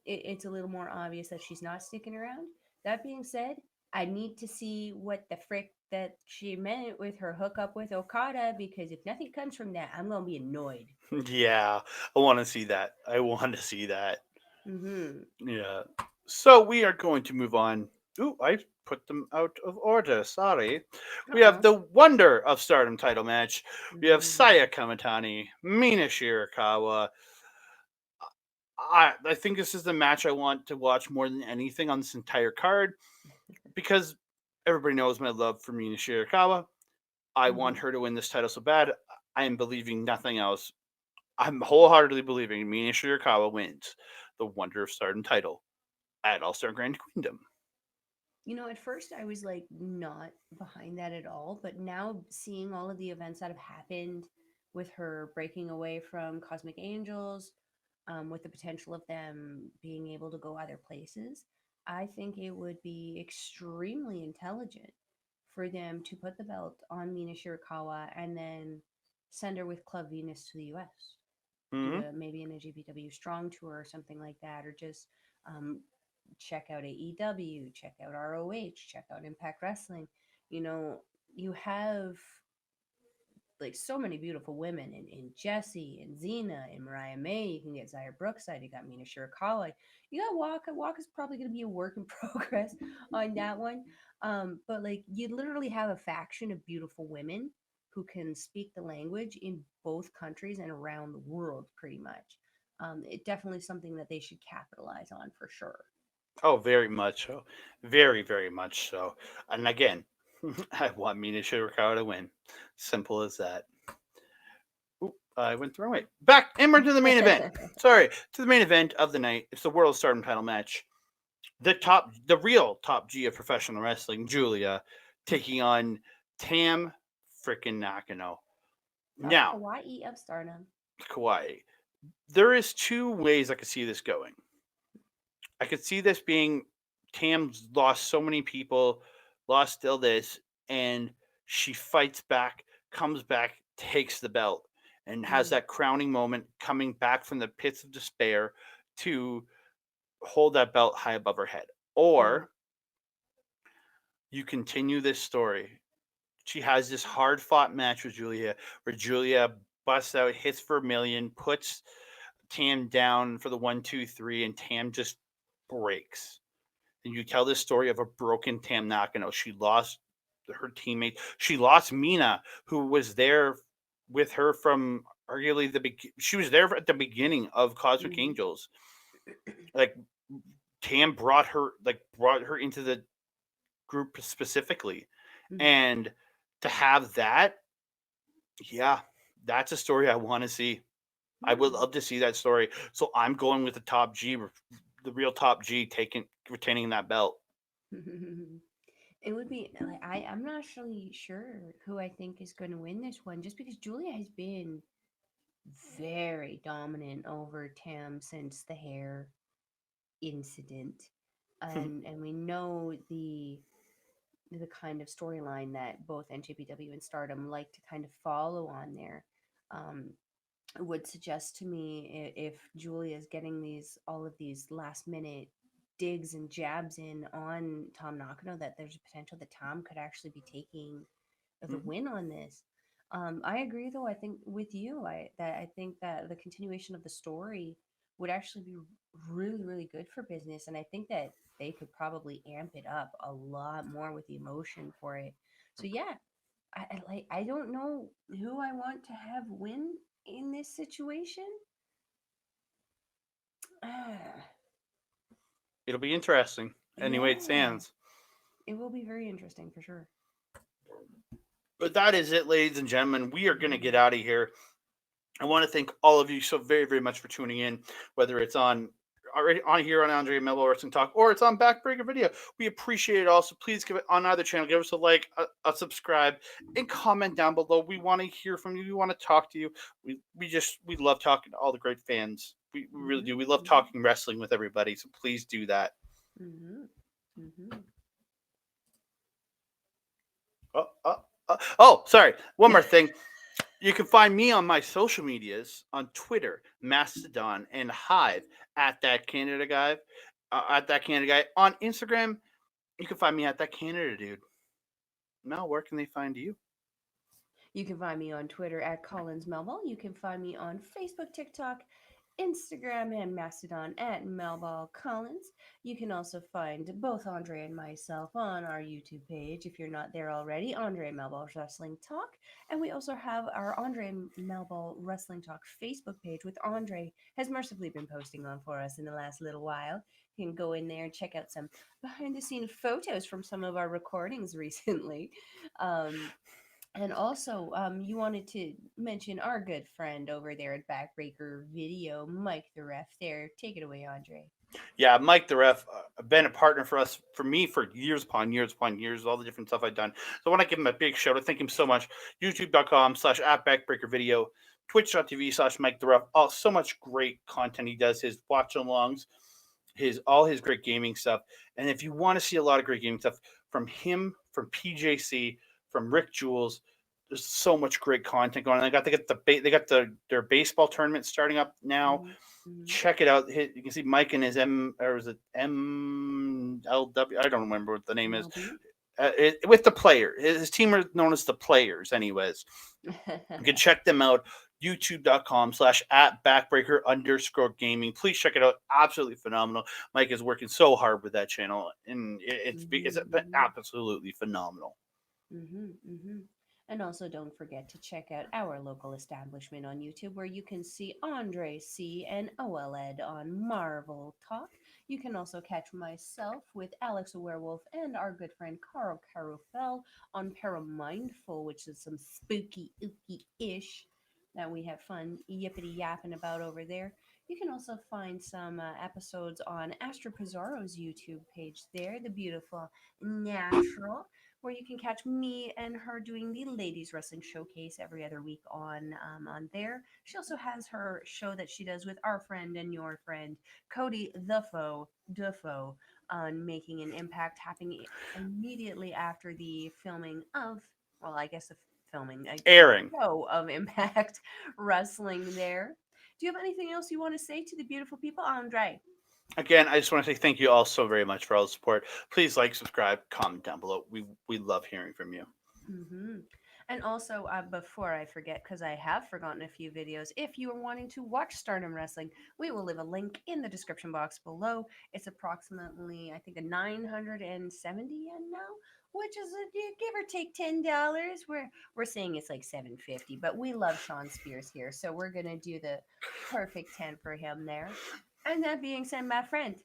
Speaker 2: it's a little more obvious that she's not sticking around. That being said, I need to see what the frick that she meant with her hookup with Okada because if nothing comes from that, I'm gonna be annoyed.
Speaker 1: Yeah. I want to see that. I want to see that.
Speaker 2: Mm-hmm.
Speaker 1: Yeah. So we are going to move on. Ooh, I put them out of order. Sorry. We have
Speaker 2: Uh-oh.
Speaker 1: the Wonder of Stardom title match. We have
Speaker 2: Mm.
Speaker 1: Saya Kamatani, Mina Shirakawa. I think this is the match I want to watch more than anything on this entire card because everybody knows my love for Mina Shirakawa. I
Speaker 2: Mm-hmm.
Speaker 1: want her to win this title so bad. I am believing nothing else. I'm wholeheartedly believing Mina Shirakawa wins the Wonder of Stardom title at All Star Grand Kingdom.
Speaker 2: You know, at first I was like not behind that at all, but now seeing all of the events that have happened with her breaking away from Cosmic Angels, with the potential of them being able to go other places, I think it would be extremely intelligent for them to put the belt on Mina Shirakawa and then send her with Club Venus to the US. Do
Speaker 1: Hmm.
Speaker 2: a maybe an AGPW Strong tour or something like that, or just um, check out AEW, check out ROH, check out Impact Wrestling. You know, you have like so many beautiful women in Jessie and Xena and Mariah May. You can get Zaya Brookside. You got Mina Shirakawa. You got Waka. Waka's probably going to be a work in progress on that one. But like you literally have a faction of beautiful women who can speak the language in both countries and around the world, pretty much. It definitely something that they should capitalize on for sure.
Speaker 1: Oh, very much so. Very, very much so. And again, I want Mina Shirakawa to win. Simple as that. Oop, I went the wrong way. Back inward to the main event. Sorry, to the main event of the night. It's the World Stardom title match. The real top G of professional wrestling, Julia, taking on Tam freaking Nakano.
Speaker 2: Oh,
Speaker 1: Now,
Speaker 2: Hawaii of Stardom.
Speaker 1: Kauai. There is two ways I could see this going. I could see this being Tam's lost so many people, lost still this, and she fights back, comes back, takes the belt, and has
Speaker 2: Mm,
Speaker 1: that crowning moment coming back from the pits of despair to hold that belt high above her head.
Speaker 2: mm,
Speaker 1: Or you continue this story. She has this hard fought match with Julia where Julia busts out, hits for a million, puts Tam down for the 1, 2, 3, and Tam just breaks. And you tell this story of a broken Tam Nakano. She lost her teammate. She lost Mina, who was there with her from arguably she was there at the beginning of Cosmic
Speaker 2: mm,
Speaker 1: Angels. Like Tam brought her into the group specifically.
Speaker 2: mm,
Speaker 1: And to have that, yeah, that's a story I want to see. I would
Speaker 2: mm.
Speaker 1: love to see that story. So I'm going with the top G, the real top G, retaining that belt.
Speaker 2: It would be like I'm not really sure who I think is going to win this one, just because Julia has been very dominant over Tam since the hair incident, and we know the kind of storyline that both NJPW and Stardom like to kind of follow on there. Um, would suggest to me if Julia is getting these all of these last minute digs and jabs in on Tom Nakano, that there's a potential that Tom could actually be taking the
Speaker 1: Mhm.
Speaker 2: win on this. I agree, though. I think with you, I think that the continuation of the story would actually be really, really good for business, and I think that they could probably amp it up a lot more with the emotion for it. So yeah, I don't know who I want to have win in this situation. Ah,
Speaker 1: It'll be interesting. Anyway, it
Speaker 2: yeah,
Speaker 1: stands.
Speaker 2: it will be very interesting for sure.
Speaker 1: But that is it, ladies and gentlemen. We are going to get
Speaker 2: Mhm.
Speaker 1: out of here. I want to thank all of you so very, very much for tuning in, whether it's on already on here on Andre and Melball Wrestling Talk or it's on Backbreaker Video. We appreciate it all. So please give it on either channel. Give us a like, a subscribe, and comment down below. We want to hear from you. We want to talk to you. We love talking to all the great fans. We really
Speaker 2: Mhm.
Speaker 1: do. We love
Speaker 2: Mhm.
Speaker 1: talking wrestling with everybody. So please do that.
Speaker 2: Mhm. Mhm.
Speaker 1: Sorry. One more thing. You can find me on my social medias on Twitter, Mastodon, and Hive at that Canada guy. On Instagram, you can find me at that Canada dude. Mel, where can they find you?
Speaker 2: You can find me on Twitter at Collins Melball. You can find me on Facebook, TikTok, Instagram, and Mastodon at Melball Collins. You can also find both Andre and myself on our YouTube page if you're not there already, Andre and Melball Wrestling Talk. And we also have our Andre and Melball Wrestling Talk Facebook page, which Andre has mercifully been posting on for us in the last little while. You can go in there and check out some behind the scene photos from some of our recordings recently. Um, and also, you wanted to mention our good friend over there at Backbreaker Video, Mike the Ref. There, take it away, Andre.
Speaker 1: Yeah, Mike the Ref, been a partner for me for years upon years upon years, all the different stuff I've done. So I want to give him a big shout out. Thank him so much. YouTube.com/@backbreakervideo, Twitch.tv/Mike the Ref. Oh, so much great content he does. His watch alongs, all his great gaming stuff. And if you want to see a lot of great gaming stuff from him, from PJC, from Rick Jules, there's so much great content going on. They got their baseball tournament starting up now.
Speaker 2: Mm-hmm. Mm-hmm.
Speaker 1: Check it out. You can see Mike and his M or was it MLW? I don't remember what the name is.
Speaker 2: MLB.
Speaker 1: with the player. His team are known as the Players, anyways. You can check them out. YouTube.com/@backbreaker_gaming. Please check it out. Absolutely phenomenal. Mike is working so hard with that channel, and it's absolutely phenomenal.
Speaker 2: And also, don't forget to check out our local establishment on YouTube, where you can see Andre C and OLED on Marvel Talk. You can also catch myself with Alex the Werewolf and our good friend Carl Carufel on Paramindful, which is some spooky, ooky ish that we have fun yippity yapping about over there. You can also find some episodes on Astra Pizarro's YouTube page there, the beautiful Natural, where you can catch me and her doing the ladies wrestling showcase every other week on there. She also has her show that she does with our friend and your friend Cody the Foe Defoe on Making an Impact, happening immediately after the filming of, well, I guess the filming
Speaker 1: Airing.
Speaker 2: show of Impact Wrestling there. Do you have anything else you want to say to the beautiful people, Andre?
Speaker 1: Again, I just want to say thank you all so very much for all the support. Please like, subscribe, comment down below. We love hearing from you.
Speaker 2: Mm-hmm. And also, before I forget, because I have forgotten a few videos, if you are wanting to watch Stardom Wrestling, we will leave a link in the description box below. It's approximately, I think, a 970 yen now, which is give or take $10. We're saying it's like 750, but we love Sean Spears here, so we're gonna do the perfect 10 for him there. And that being said, my friend,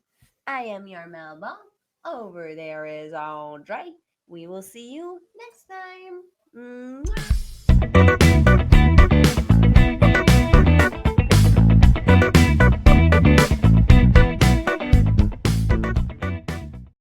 Speaker 2: I am your Melba. Over there is Andre. We will see you next time. Mwah.